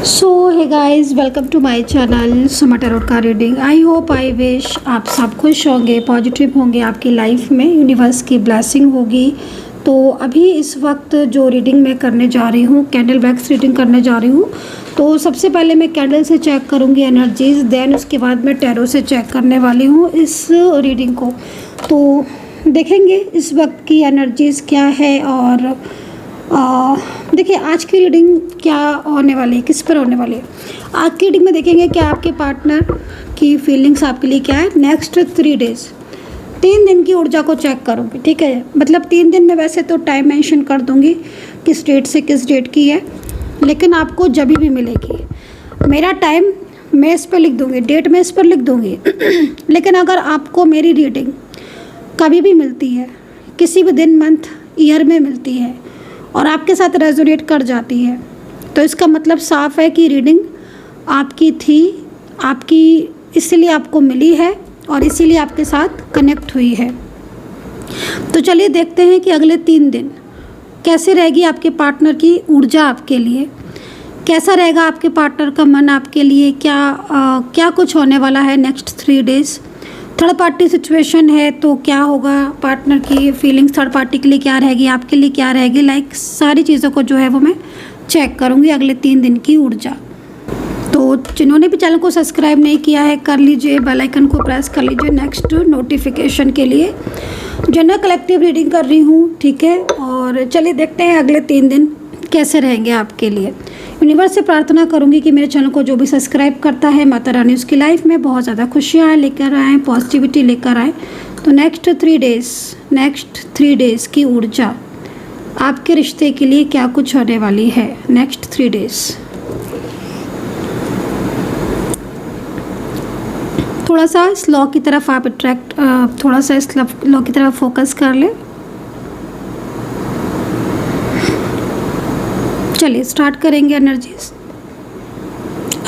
So hey guys, welcome to my channel Suma tarot का reading. I hope I wish आप सब खुश होंगे, पॉजिटिव होंगे, आपकी लाइफ में यूनिवर्स की ब्लेसिंग होगी। तो अभी इस वक्त जो रीडिंग मैं करने जा रही हूँ, कैंडल वैक्स रीडिंग करने जा रही हूँ। तो सबसे पहले मैं कैंडल से चेक करूँगी एनर्जीज, देन उसके बाद मैं टैरो से चेक करने वाली हूँ इस रीडिंग को। तो देखेंगे इस वक्त की एनर्जीज क्या है और देखिए आज की रीडिंग क्या होने वाली है, किस पर होने वाली है। आज की रीडिंग में देखेंगे कि आपके पार्टनर की फीलिंग्स आपके लिए क्या है नेक्स्ट 3 डेज, 3 दिन की ऊर्जा को चेक करूँगी। ठीक है, मतलब 3 दिन में वैसे तो टाइम मेंशन कर दूँगी किस डेट से किस डेट की है, लेकिन आपको जब भी मिलेगी मेरा टाइम मैं इस पर लिख दूँगी, डेट मैं इस पर लिख दूँगी। लेकिन अगर आपको मेरी रीडिंग कभी भी मिलती है, किसी भी दिन मंथ ईयर में मिलती है और आपके साथ रेजोनेट कर जाती है, तो इसका मतलब साफ है कि रीडिंग आपकी थी, आपकी इसीलिए आपको मिली है और इसीलिए आपके साथ कनेक्ट हुई है। तो चलिए देखते हैं कि अगले 3 दिन कैसे रहेगी आपके पार्टनर की ऊर्जा आपके लिए, कैसा रहेगा आपके पार्टनर का मन आपके लिए, क्या कुछ होने वाला है next 3 days. Third party situation है तो क्या होगा, पार्टनर की फीलिंग्स थर्ड पार्टी के लिए क्या रहेगी, आपके लिए क्या रहेगी, लाइक सारी चीज़ों को जो है वो मैं चेक करूँगी अगले 3 दिन की ऊर्जा। तो जिन्होंने भी चैनल को सब्सक्राइब नहीं किया है कर लीजिए, बेल आइकन को प्रेस कर लीजिए नेक्स्ट नोटिफिकेशन के लिए। जनरल कलेक्टिव रीडिंग कर रही हूँ, ठीक है। और चलिए देखते हैं अगले 3 दिन कैसे रहेंगे आपके लिए। यूनिवर्स से प्रार्थना करूंगी कि मेरे चैनल को जो भी सब्सक्राइब करता है, माता रानी उसकी लाइफ में बहुत ज़्यादा खुशियाँ लेकर आएँ, पॉजिटिविटी लेकर आएँ। तो नेक्स्ट 3 डेज़ की ऊर्जा आपके रिश्ते के लिए क्या कुछ होने वाली है नेक्स्ट 3 डेज़। थोड़ा सा इस लॉ की तरफ आप थोड़ा सा इस लॉ की तरफ फोकस कर लें। चलिए स्टार्ट करेंगे एनर्जीज।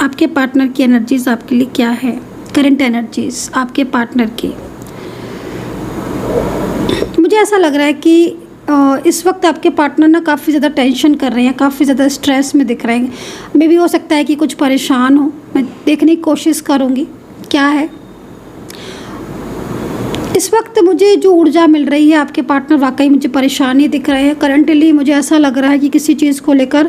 आपके पार्टनर की एनर्जीज आपके लिए क्या है, करंट एनर्जीज आपके पार्टनर की। मुझे ऐसा लग रहा है कि इस वक्त आपके पार्टनर ना काफ़ी ज़्यादा टेंशन कर रहे हैं, काफ़ी ज़्यादा स्ट्रेस में दिख रहे हैं। मे भी हो सकता है कि कुछ परेशान हो, मैं देखने की कोशिश करूँगी क्या है इस वक्त। मुझे जो ऊर्जा मिल रही है आपके पार्टनर वाकई मुझे परेशानी दिख रहे हैं करंटली। मुझे ऐसा लग रहा है कि किसी चीज़ को लेकर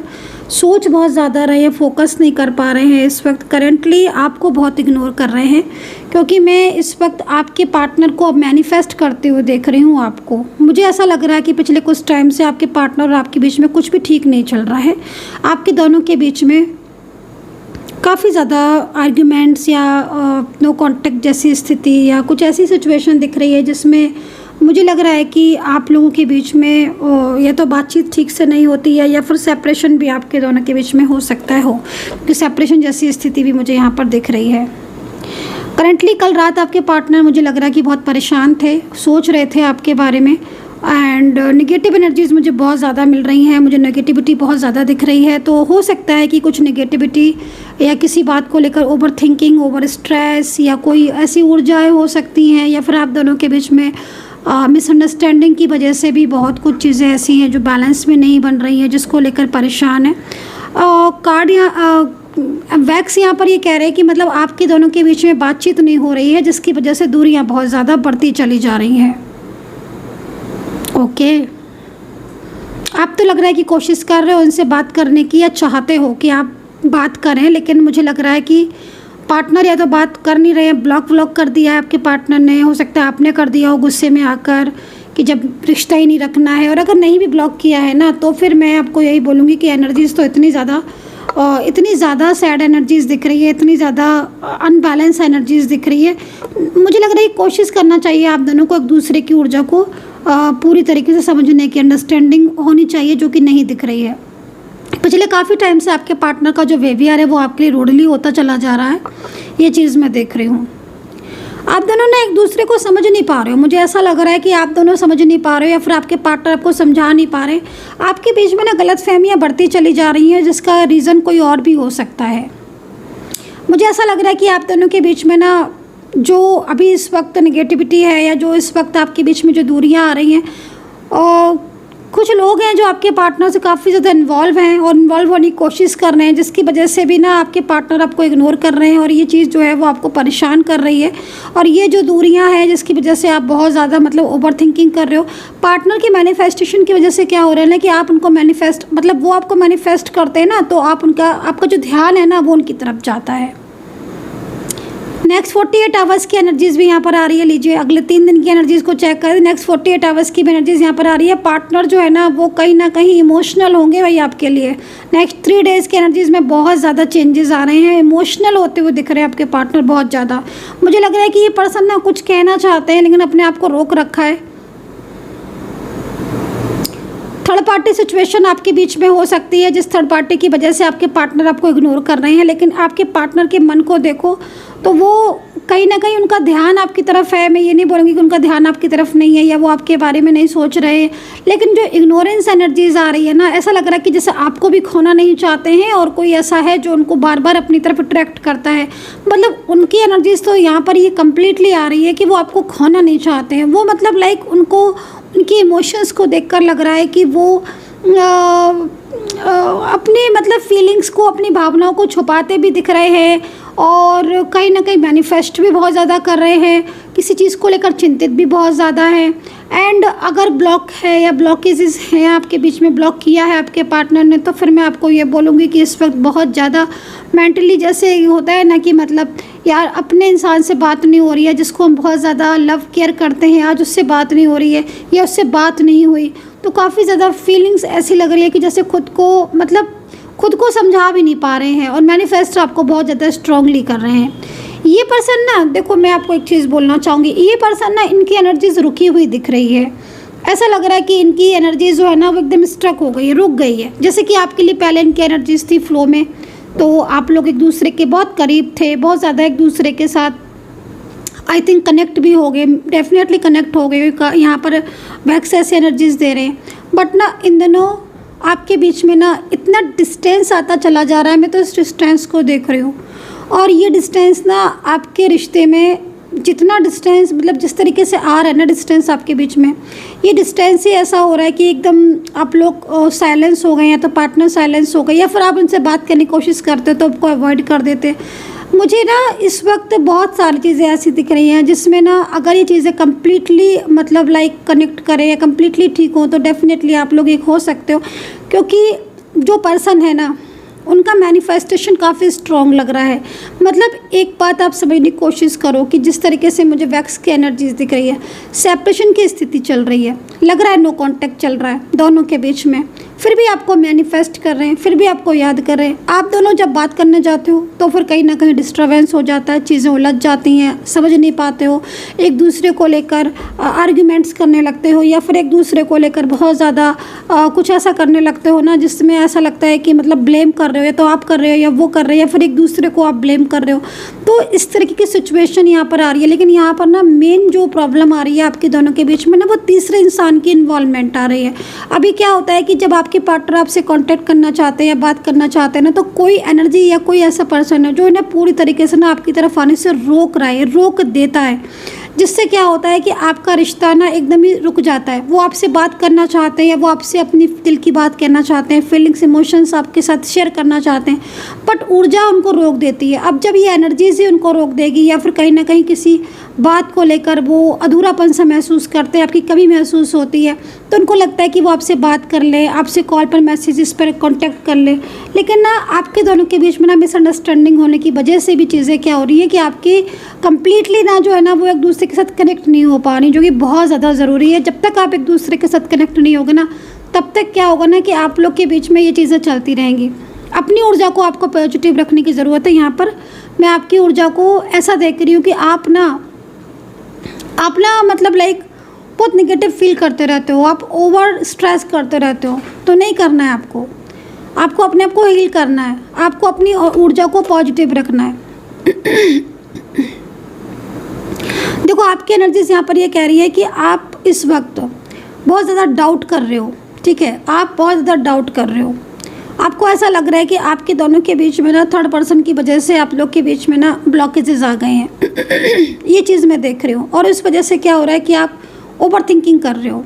सोच बहुत ज़्यादा रहे हैं, फोकस नहीं कर पा रहे हैं इस वक्त। करंटली आपको बहुत इग्नोर कर रहे हैं, क्योंकि मैं इस वक्त आपके पार्टनर को अब मैनिफेस्ट करते हुए देख रही हूँ आपको। मुझे ऐसा लग रहा है कि पिछले कुछ टाइम से आपके पार्टनर और आपके बीच में कुछ भी ठीक नहीं चल रहा है। आपके दोनों के बीच में काफ़ी ज़्यादा आर्ग्यूमेंट्स या नो कांटेक्ट जैसी स्थिति या कुछ ऐसी सिचुएशन दिख रही है जिसमें मुझे लग रहा है कि आप लोगों के बीच में या तो बातचीत ठीक से नहीं होती है या फिर सेपरेशन भी आपके दोनों के बीच में हो सकता है क्योंकि सेपरेशन जैसी स्थिति भी मुझे यहाँ पर दिख रही है। करंटली कल रात आपके पार्टनर मुझे लग रहा है कि बहुत परेशान थे, सोच रहे थे आपके बारे में, एंड नेगेटिव एनर्जीज मुझे बहुत ज़्यादा मिल रही हैं, मुझे नेगेटिविटी बहुत ज़्यादा दिख रही है। तो हो सकता है कि कुछ नेगेटिविटी या किसी बात को लेकर ओवर थिंकिंग, ओवर स्ट्रेस या कोई ऐसी ऊर्जाएं हो सकती हैं, या फिर आप दोनों के बीच में मिसअंडरस्टैंडिंग की वजह से भी बहुत कुछ चीज़ें ऐसी हैं जो बैलेंस में नहीं बन रही हैं, जिसको लेकर परेशान है। कार्ड या वैक्स यहाँ पर ये कह रहे हैं कि मतलब आपके दोनों के बीच में बातचीत नहीं हो रही है, जिसकी वजह से दूरियाँ बहुत ज़्यादा बढ़ती चली जा रही हैं। ओके, आप तो लग रहा है कि कोशिश कर रहे हो उनसे बात करने की या चाहते हो कि आप बात करें, लेकिन मुझे लग रहा है कि पार्टनर या तो बात कर नहीं रहे हैं, ब्लॉक कर दिया है आपके पार्टनर ने, हो सकता है आपने कर दिया हो गुस्से में आकर कि जब रिश्ता ही नहीं रखना है। और अगर नहीं भी ब्लॉक किया है ना, तो फिर मैं आपको यही बोलूँगी कि एनर्जीज़ तो इतनी ज़्यादा सैड एनर्जीज़ दिख रही है, इतनी ज़्यादा अनबैलेंस एनर्जीज़ दिख रही है। मुझे लग रहा है कोशिश करना चाहिए आप दोनों को एक दूसरे की ऊर्जा को पूरी तरीके से समझने की अंडरस्टैंडिंग होनी चाहिए, जो कि नहीं दिख रही है। पिछले काफ़ी टाइम से आपके पार्टनर का जो बिहेवियर है वो आपके लिए रूडली होता चला जा रहा है, ये चीज़ मैं देख रही हूँ। आप दोनों ना एक दूसरे को समझ नहीं पा रहे हो, मुझे ऐसा लग रहा है कि आप दोनों समझ नहीं पा रहे हो या फिर आपके पार्टनर आपको समझा नहीं पा रहे। आपके बीच में ना गलतफहमियाँ बढ़ती चली जा रही हैं, जिसका रीज़न कोई और भी हो सकता है। मुझे ऐसा लग रहा है कि आप दोनों के बीच में ना जो अभी इस वक्त नेगेटिविटी है या जो इस वक्त आपके बीच में जो दूरियां आ रही हैं, और कुछ लोग हैं जो आपके पार्टनर से काफ़ी ज़्यादा इन्वॉल्व हैं और इन्वॉल्व होने की कोशिश कर रहे हैं, जिसकी वजह से भी ना आपके पार्टनर आपको इग्नोर कर रहे हैं और ये चीज़ जो है वो आपको परेशान कर रही है। और ये जो दूरियां हैं जिसकी वजह से आप बहुत ज़्यादा मतलब ओवर थिंकिंग कर रहे हो, पार्टनर की मैनिफेस्टेशन की वजह से क्या हो रहा है ना कि आप उनको मैनिफेस्ट मतलब वो आपको मैनिफेस्ट करते हैं ना, तो आपका जो ध्यान है ना वो उनकी तरफ जाता है। नेक्स्ट 48 आवर्स की एनर्जीज़ भी यहाँ पर आ रही है। लीजिए अगले 3 दिन की एनर्जीज़ को चेक करें। नेक्स्ट 48 आवर्स की भी एनर्जीज़ यहाँ पर आ रही है। पार्टनर जो है ना वो कहीं ना कहीं इमोशनल होंगे भाई आपके लिए। नेक्स्ट 3 डेज़ की एनर्जीज़ में बहुत ज़्यादा चेंजेस आ रहे हैं, इमोशनल होते हुए दिख रहे हैं आपके पार्टनर बहुत ज़्यादा। मुझे लग रहा है कि ये पर्सन ना कुछ कहना चाहते हैं लेकिन अपने आप को रोक रखा है। थर्ड पार्टी सिचुएशन आपके बीच में हो सकती है, जिस थर्ड पार्टी की वजह से आपके पार्टनर आपको इग्नोर कर रहे हैं। लेकिन आपके पार्टनर के मन को देखो तो वो कहीं ना कहीं उनका ध्यान आपकी तरफ है। मैं ये नहीं बोलूँगी कि उनका ध्यान आपकी तरफ नहीं है या वो आपके बारे में नहीं सोच रहे, लेकिन जो इग्नोरेंस एनर्जीज आ रही है ना, ऐसा लग रहा है कि जैसे आपको भी खोना नहीं चाहते हैं और कोई ऐसा है जो उनको बार बार अपनी तरफ अट्रैक्ट करता है। मतलब उनकी एनर्जीज तो यहाँ पर ये कम्प्लीटली आ रही है कि वो आपको खोना नहीं चाहते हैं। वो मतलब लाइक उनको उनकी इमोशंस को देखकर लग रहा है कि वो अपनी मतलब फीलिंग्स को, अपनी भावनाओं को छुपाते भी दिख रहे हैं और कहीं ना कहीं मैनिफेस्ट भी बहुत ज़्यादा कर रहे हैं, किसी चीज़ को लेकर चिंतित भी बहुत ज़्यादा है। एंड अगर ब्लॉक है या ब्लॉकेजेस हैं आपके बीच में, ब्लॉक किया है आपके पार्टनर ने, तो फिर मैं आपको ये बोलूँगी कि इस वक्त बहुत ज़्यादा मेंटली जैसे होता है ना कि मतलब यार अपने इंसान से बात नहीं हो रही है जिसको हम बहुत ज़्यादा लव केयर करते हैं, आज उससे बात नहीं हो रही है या उससे बात नहीं हुई, तो काफ़ी ज़्यादा फीलिंग्स ऐसी लग रही है कि जैसे खुद को समझा भी नहीं पा रहे हैं और मैनिफेस्ट आपको बहुत ज़्यादा स्ट्रांगली कर रहे हैं। ये पर्सन ना, देखो मैं आपको एक चीज़ बोलना चाहूँगी, ये पर्सन ना इनकी एनर्जीज रुकी हुई दिख रही है। ऐसा लग रहा है कि इनकी एनर्जीज जो है ना वो एकदम स्ट्रक हो गई है, रुक गई है। जैसे कि आपके लिए पहले इनकी एनर्जीज थी फ्लो में, तो आप लोग एक दूसरे के बहुत करीब थे, बहुत ज़्यादा एक दूसरे के साथ आई थिंक कनेक्ट भी हो गए, डेफिनेटली कनेक्ट हो गए। यहाँ पर वैक्स ऐसे एनर्जीज दे रहे हैं, बट ना इन दिनों आपके बीच में ना इतना डिस्टेंस आता चला जा रहा है। मैं तो इस डिस्टेंस को देख रही हूँ और ये डिस्टेंस ना आपके रिश्ते में जितना डिस्टेंस मतलब जिस तरीके से आ रहा है ना डिस्टेंस आपके बीच में, ये डिस्टेंस ही ऐसा हो रहा है कि एकदम आप लोग साइलेंस हो गए हैं, तो पार्टनर साइलेंस हो गए या फिर आप उनसे बात करने की कोशिश करते हो तो आपको अवॉइड कर देते। मुझे ना इस वक्त बहुत सारी चीज़ें ऐसी दिख रही हैं जिसमें ना अगर ये चीज़ें कम्प्लीटली मतलब लाइक कनेक्ट करें या कम्प्लीटली ठीक हो तो डेफिनेटली आप लोग एक हो सकते हो, क्योंकि जो पर्सन है ना उनका मैनिफेस्टेशन काफ़ी स्ट्रॉन्ग लग रहा है। मतलब एक बात आप समझने की कोशिश करो कि जिस तरीके से मुझे वैक्स की एनर्जीज दिख रही है, सेपरेशन की स्थिति चल रही है, लग रहा है नो कांटेक्ट चल रहा है दोनों के बीच में, फिर भी आपको मैनिफेस्ट कर रहे हैं, फिर भी आपको याद कर रहे हैं। आप दोनों जब बात करने जाते हो तो फिर कहीं ना कहीं डिस्टर्बेंस हो जाता है, चीज़ें उलझ जाती हैं, समझ नहीं पाते हो, एक दूसरे को लेकर आर्ग्यूमेंट्स करने लगते हो या फिर एक दूसरे को लेकर बहुत ज़्यादा कुछ ऐसा करने लगते हो ना जिसमें ऐसा लगता है कि मतलब ब्लेम कर रहे हो, या तो आप कर रहे हो या वो कर रहे हो या फिर एक दूसरे को आप ब्लेम कर रहे हो। तो इस तरीके की सिचुएशन यहाँ पर आ रही है। लेकिन यहाँ पर ना मेन जो प्रॉब्लम आ रही है आपके दोनों के बीच में ना, वो तीसरे इंसान की इन्वॉल्वमेंट आ रही है। अभी क्या होता है कि जब आपके पार्टनर आपसे कांटेक्ट करना चाहते हैं या बात करना चाहते हैं ना, तो कोई एनर्जी या कोई ऐसा पर्सन है जो इन्हें पूरी तरीके से ना आपकी तरफ आने से रोक रहा है, रोक देता है, जिससे क्या होता है कि आपका रिश्ता ना एकदम ही रुक जाता है। वो आपसे बात करना चाहते हैं या वो आपसे अपनी दिल की बात कहना चाहते हैं, फीलिंग्स इमोशंस आपके साथ शेयर करना चाहते हैं, बट ऊर्जा उनको रोक देती है। अब जब ये एनर्जीज ही उनको रोक देगी या फिर कहीं ना कहीं किसी बात को लेकर वो अधूरापन सा महसूस करते हैं, आपकी कमी महसूस होती है, तो उनको लगता है कि वो आपसे बात कर ले, आपसे कॉल पर मैसेजेस पर कांटेक्ट कर ले। लेकिन ना आपके दोनों के बीच में ना मिसअंडरस्टैंडिंग होने की वजह से भी चीज़ें क्या हो रही है कि आपकी कंप्लीटली ना जो है ना वो एक दूसरे के साथ कनेक्ट नहीं हो पा रही, जो कि बहुत ज़्यादा ज़रूरी है। जब तक आप एक दूसरे के साथ कनेक्ट नहीं होगे ना, तब तक क्या होगा ना कि आप लोग के बीच में ये चीज़ें चलती रहेंगी। अपनी ऊर्जा को आपको पॉजिटिव रखने की ज़रूरत है। यहाँ पर मैं आपकी ऊर्जा को ऐसा देख रही हूँ कि आप ना मतलब लाइक बहुत निगेटिव फील करते रहते हो, आप ओवर स्ट्रेस करते रहते हो, तो नहीं करना है आपको। आपको अपने आप को हील करना है, आपको अपनी ऊर्जा को पॉजिटिव रखना है। देखो आपकी एनर्जीज यहाँ पर ये कह रही है कि आप इस वक्त बहुत ज़्यादा डाउट कर रहे हो, ठीक है, आप बहुत ज़्यादा डाउट कर रहे हो। आपको ऐसा लग रहा है कि आपके दोनों के बीच में ना थर्ड पर्सन की वजह से आप लोग के बीच में ना ब्लॉकेजेस आ गए हैं। ये चीज़ मैं देख रही हूँ और इस वजह से क्या हो रहा है कि आप ओवर थिंकिंग कर रहे हो।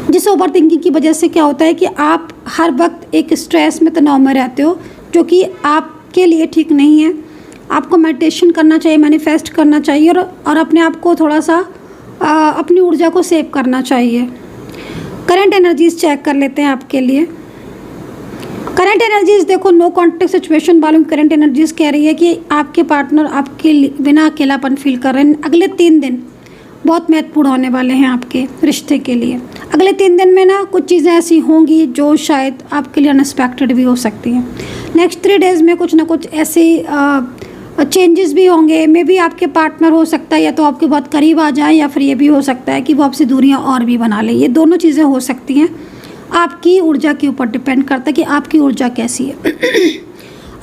जिस ओवर थिंकिंग की वजह से क्या होता है कि आप हर वक्त एक स्ट्रेस में, तनाव में रहते हो, जो कि आपके लिए ठीक नहीं है। आपको मेडिटेशन करना चाहिए, मैनिफेस्ट करना चाहिए और अपने आप को थोड़ा सा अपनी ऊर्जा को सेव करना चाहिए। करंट एनर्जीज चेक कर लेते हैं आपके लिए। करंट एनर्जीज देखो, नो कॉन्टेक्ट सिचुएशन वालों की करंट एनर्जीज कह रही है कि आपके पार्टनर आपके बिना अकेलापन फील कर रहे हैं। अगले 3 दिन बहुत महत्वपूर्ण होने वाले हैं आपके रिश्ते के लिए। अगले 3 दिन में ना कुछ चीज़ें ऐसी होंगी जो शायद आपके लिए अनएक्सपेक्टेड भी हो सकती हैं। नेक्स्ट 3 डेज़ में कुछ ना कुछ ऐसे चेंजेस भी होंगे। मे भी आपके पार्टनर हो सकता है या तो आपके बहुत करीब आ जाए, या फिर ये भी हो सकता है कि वो आपसे दूरियां और भी बना ले। ये दोनों चीज़ें हो सकती हैं। आपकी ऊर्जा के ऊपर डिपेंड करता है कि आपकी ऊर्जा कैसी है।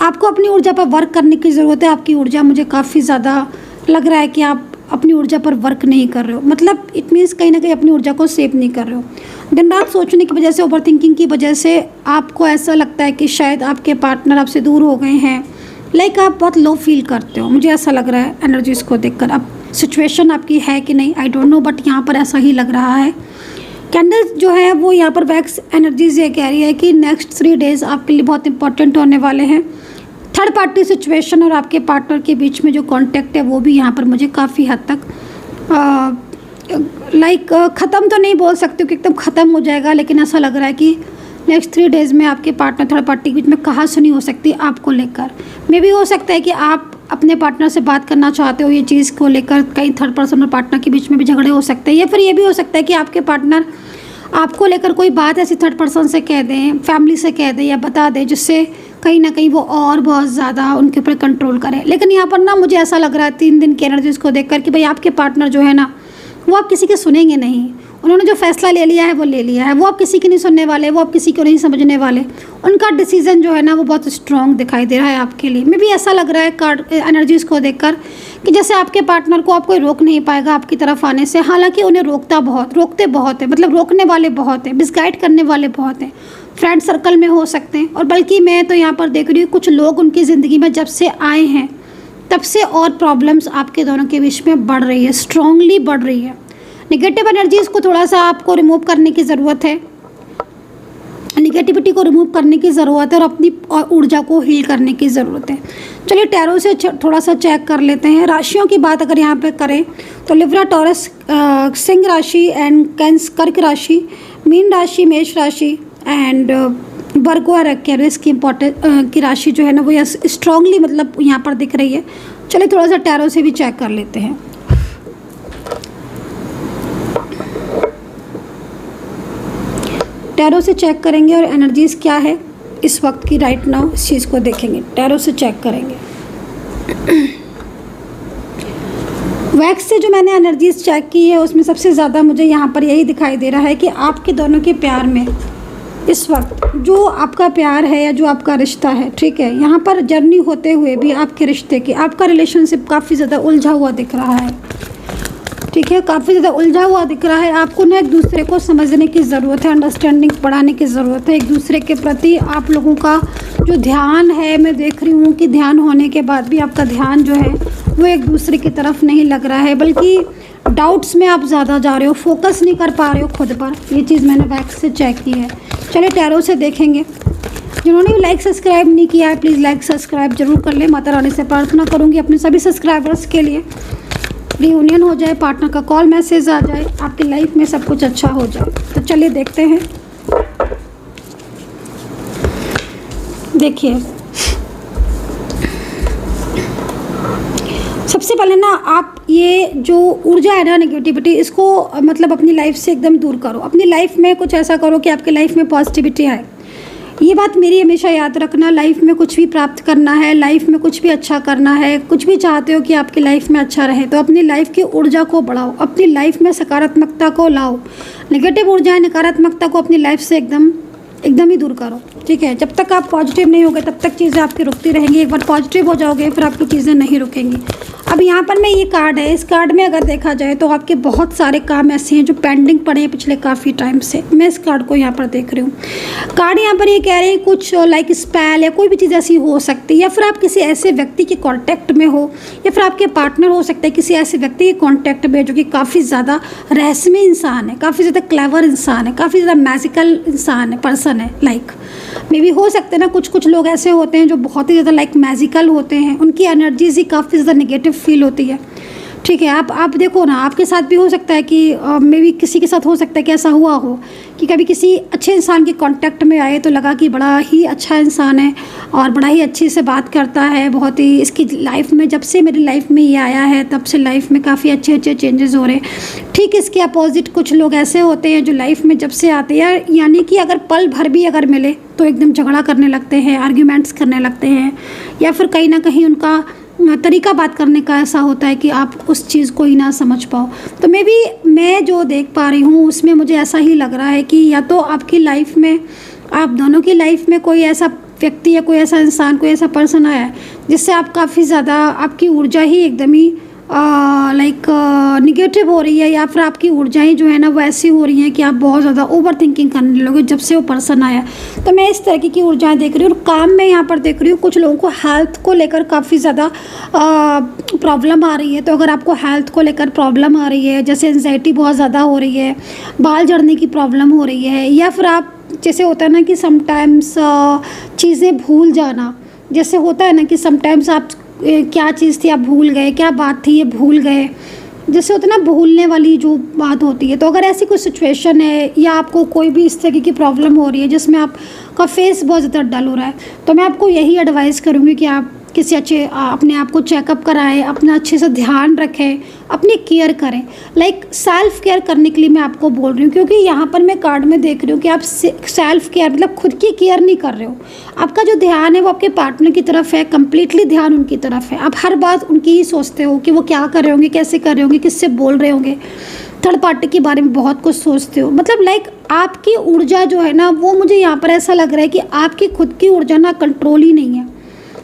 आपको अपनी ऊर्जा पर वर्क करने की ज़रूरत है। आपकी ऊर्जा, मुझे काफ़ी ज़्यादा लग रहा है कि आप अपनी ऊर्जा पर वर्क नहीं कर रहे हो। मतलब इट मीन्स कहीं ना कहीं अपनी ऊर्जा को सेव नहीं कर रहे हो। दिन रात सोचने की वजह से, ओवर थिंकिंग की वजह से आपको ऐसा लगता है कि शायद आपके पार्टनर आपसे दूर हो गए हैं। लाइक आप बहुत लो फील करते हो, मुझे ऐसा लग रहा है एनर्जीज़ को देखकर। अब सिचुएशन आपकी है कि नहीं आई डोंट नो, बट यहाँ पर ऐसा ही लग रहा है। कैंडल्स जो है वो यहाँ पर वैक्स एनर्जीज ये कह रही है कि नेक्स्ट 3 डेज़ आपके लिए बहुत इंपॉर्टेंट होने वाले हैं। थर्ड पार्टी सिचुएशन और आपके पार्टनर के बीच में जो कांटेक्ट है वो भी यहाँ पर मुझे काफ़ी हद तक ख़त्म तो नहीं बोल सकती कि एकदम ख़त्म हो जाएगा, लेकिन ऐसा लग रहा है कि नेक्स्ट 3 डेज़ में आपके पार्टनर थर्ड पार्टी के बीच में कहासुनी हो सकती है आपको लेकर। मे भी हो सकता है कि आप अपने पार्टनर से बात करना चाहते हो ये चीज़ को लेकर, कहीं थर्ड पर्सन और पार्टनर के बीच में भी झगड़े हो सकते हैं। या फिर ये भी हो सकता है कि आपके पार्टनर आपको लेकर कोई बात ऐसी थर्ड पर्सन से कह दें, फैमिली से कह दें या बता दें, जिससे कहीं ना कहीं वो और बहुत ज़्यादा उनके ऊपर कंट्रोल करें। लेकिन यहाँ पर ना मुझे ऐसा लग रहा है 3 दिन की एनर्जीज़ को देखकर कि भाई आपके पार्टनर जो है ना वो आप किसी के सुनेंगे नहीं। उन्होंने जो फैसला ले लिया है वो ले लिया है। वो आप किसी की नहीं सुनने वाले, वो आप किसी को नहीं समझने वाले। उनका डिसीजन जो है ना वो बहुत स्ट्रॉन्ग दिखाई दे रहा है आपके लिए। मे भी ऐसा लग रहा है कार्ड एनर्जीज़ को देखकर कि जैसे आपके पार्टनर को आप कोई रोक नहीं पाएगा आपकी तरफ आने से। हालांकि उन्हें रोकते बहुत है, मतलब रोकने वाले बहुत हैं, मिसगाइड करने वाले बहुत हैं। फ्रेंड सर्कल में हो सकते हैं, और बल्कि मैं तो यहाँ पर देख रही हूँ कुछ लोग उनकी ज़िंदगी में जब से आए हैं तब से और प्रॉब्लम्स आपके दोनों के बीच में बढ़ रही है, स्ट्रांगली बढ़ रही है। नेगेटिव एनर्जीज़ को थोड़ा सा आपको रिमूव करने की ज़रूरत है, निगेटिविटी को रिमूव करने की ज़रूरत है और अपनी ऊर्जा को हील करने की ज़रूरत है। चलिए टैरो से थोड़ा सा चेक कर लेते हैं। राशियों की बात अगर यहाँ पे करें तो लिब्रा, टॉरस, सिंह राशि एंड कर्क राशि, मीन राशि, मेष राशि एंड वर्गो और एक्वेरियस की इम्पोर्टेंट की राशि जो है ना वो स्ट्रांगली मतलब यहाँ पर दिख रही है। चलिए थोड़ा सा टैरो से भी चेक कर लेते हैं। टैरो से चेक करेंगे और एनर्जीज़ क्या है इस वक्त की राइट नाउ, इस चीज़ को देखेंगे। टैरो से चेक करेंगे। वैक्स से जो मैंने एनर्जीज़ चेक की है उसमें सबसे ज़्यादा मुझे यहाँ पर यही दिखाई दे रहा है कि आपके दोनों के प्यार में इस वक्त जो आपका प्यार है या जो आपका रिश्ता है, ठीक है, यहाँ पर जर्नी होते हुए भी आपके रिश्ते की, आपका रिलेशनशिप काफ़ी ज़्यादा उलझा हुआ दिख रहा है। ठीक है, काफ़ी ज़्यादा उलझा हुआ दिख रहा है। आपको ना एक दूसरे को समझने की ज़रूरत है, अंडरस्टैंडिंग बढ़ाने की ज़रूरत है। एक दूसरे के प्रति आप लोगों का जो ध्यान है, मैं देख रही हूँ कि ध्यान होने के बाद भी आपका ध्यान जो है वो एक दूसरे की तरफ नहीं लग रहा है, बल्कि डाउट्स में आप ज़्यादा जा रहे हो, फोकस नहीं कर पा रहे हो खुद पर। ये चीज़ मैंने वैक्स से चेक की है। चलिए टैरो से देखेंगे। जिन्होंने भी लाइक सब्सक्राइब नहीं किया है प्लीज़ लाइक सब्सक्राइब जरूर कर लें। माता रानी से प्रार्थना करूँगी अपने सभी सब्सक्राइबर्स के लिए रियूनियन हो जाए, पार्टनर का कॉल मैसेज आ जाए, आपकी लाइफ में सब कुछ अच्छा हो जाए। तो चलिए देखते हैं। देखिए सबसे पहले ना आप ये जो ऊर्जा है ना, नेगेटिविटी, इसको मतलब अपनी लाइफ से एकदम दूर करो। अपनी लाइफ में कुछ ऐसा करो कि आपकी लाइफ में पॉजिटिविटी आए। ये बात मेरी हमेशा याद रखना। लाइफ में कुछ भी प्राप्त करना है, लाइफ में कुछ भी अच्छा करना है, कुछ भी चाहते हो कि आपकी लाइफ में अच्छा रहे, तो अपनी लाइफ की ऊर्जा को बढ़ाओ, अपनी लाइफ में सकारात्मकता को लाओ। नेगेटिव ऊर्जा, नकारात्मकता को अपनी लाइफ से एकदम एकदम ही दूर करो, ठीक है। जब तक आप पॉजिटिव नहीं होगे तब तक चीज़ें आपकी रुकती रहेंगी। एक बार पॉजिटिव हो जाओगे फिर आपकी चीज़ें नहीं रुकेंगी। अब यहाँ पर मैं ये कार्ड है, इस कार्ड में अगर देखा जाए तो आपके बहुत सारे काम ऐसे हैं जो पेंडिंग पड़े हैं पिछले काफ़ी टाइम से। मैं इस कार्ड को यहाँ पर देख रही हूँ। कार्ड यहाँ पर ये कह रहे हैं कुछ लाइक स्पेल या कोई भी चीज़ ऐसी हो सकती है, या फिर आप किसी ऐसे व्यक्ति के कॉन्टैक्ट में हो, या फिर आपके पार्टनर हो सकता है किसी ऐसे व्यक्ति के कॉन्टैक्ट में जो कि काफ़ी ज़्यादा रहस्यमय इंसान है, काफ़ी ज़्यादा क्लेवर इंसान है, काफ़ी ज़्यादा मैजिकल इंसान है, पर्सन है। लाइक मे बी हो सकते हैं ना, कुछ लोग ऐसे होते हैं जो बहुत ही ज़्यादा लाइक मैजिकल होते हैं, उनकी एनर्जीज ही काफ़ी ज़्यादा नेगेटिव फील होती है, ठीक है। आप देखो ना, आपके साथ भी हो सकता है कि मे बी किसी के साथ हो सकता है कि ऐसा हुआ हो कि कभी किसी अच्छे इंसान के कांटेक्ट में आए तो लगा कि बड़ा ही अच्छा इंसान है और बड़ा ही अच्छे से बात करता है, बहुत ही इसकी लाइफ में, जब से मेरी लाइफ में ये आया है तब से लाइफ में काफ़ी अच्छे अच्छे चेंजेस हो रहे हैं। ठीक इसके अपोजिट कुछ लोग ऐसे होते हैं जो लाइफ में जब से आते हैं, यानी कि अगर पल भर भी अगर मिले तो एकदम झगड़ा करने लगते हैं, आर्ग्यूमेंट्स करने लगते हैं, या फिर कहीं ना कहीं उनका तरीका बात करने का ऐसा होता है कि आप उस चीज़ को ही ना समझ पाओ। तो मैं जो देख पा रही हूँ उसमें मुझे ऐसा ही लग रहा है कि या तो आपकी लाइफ में, आप दोनों की लाइफ में कोई ऐसा व्यक्ति या कोई ऐसा इंसान, कोई ऐसा पर्सन आया है जिससे आप काफ़ी ज़्यादा, आपकी ऊर्जा ही एकदम ही लाइक निगेटिव हो रही है, या फिर आपकी ऊर्जाएं जो है ना वो ऐसी हो रही हैं कि आप बहुत ज़्यादा ओवर थिंकिंग करने लगे जब से वो पर्सन आया। तो मैं इस तरह की ऊर्जाएं देख रही हूँ। और काम में यहाँ पर देख रही हूँ कुछ लोगों को हेल्थ को लेकर काफ़ी ज़्यादा प्रॉब्लम आ रही है। तो अगर आपको हेल्थ को लेकर प्रॉब्लम आ रही है, जैसे एंजाइटी बहुत ज़्यादा हो रही है, बाल झड़ने की प्रॉब्लम हो रही है, या फिर आप जैसे होता है ना कि समटाइम्स चीज़ें भूल जाना, जैसे होता है ना कि समटाइम्स आप क्या चीज़ थी आप भूल गए, क्या बात थी ये भूल गए, जैसे होता है ना भूलने वाली जो बात होती है। तो अगर ऐसी कोई सिचुएशन है या आपको कोई भी इस तरह की प्रॉब्लम हो रही है जिसमें आपका फेस बहुत ज़्यादा डल हो रहा है, तो मैं आपको यही एडवाइस करूँगी कि आप किसी अच्छे अपने आप को चेकअप कराएं, अपना अच्छे से ध्यान रखें, अपनी केयर करें। लाइक सेल्फ केयर करने के लिए मैं आपको बोल रही हूँ, क्योंकि यहाँ पर मैं कार्ड में देख रही हूँ कि आप सेल्फ केयर मतलब खुद की केयर नहीं कर रहे हो। आपका जो ध्यान है वो आपके पार्टनर की तरफ है, कम्प्लीटली ध्यान उनकी तरफ है। आप हर बात उनकी ही सोचते हो कि वो क्या कर रहे होंगे, कैसे कर रहे होंगे, किससे बोल रहे होंगे, थर्ड पार्टी के बारे में बहुत कुछ सोचते हो। मतलब लाइक आपकी ऊर्जा जो है ना वो, मुझे यहाँ पर ऐसा लग रहा है कि आपकी खुद की ऊर्जा ना कंट्रोल ही नहीं है।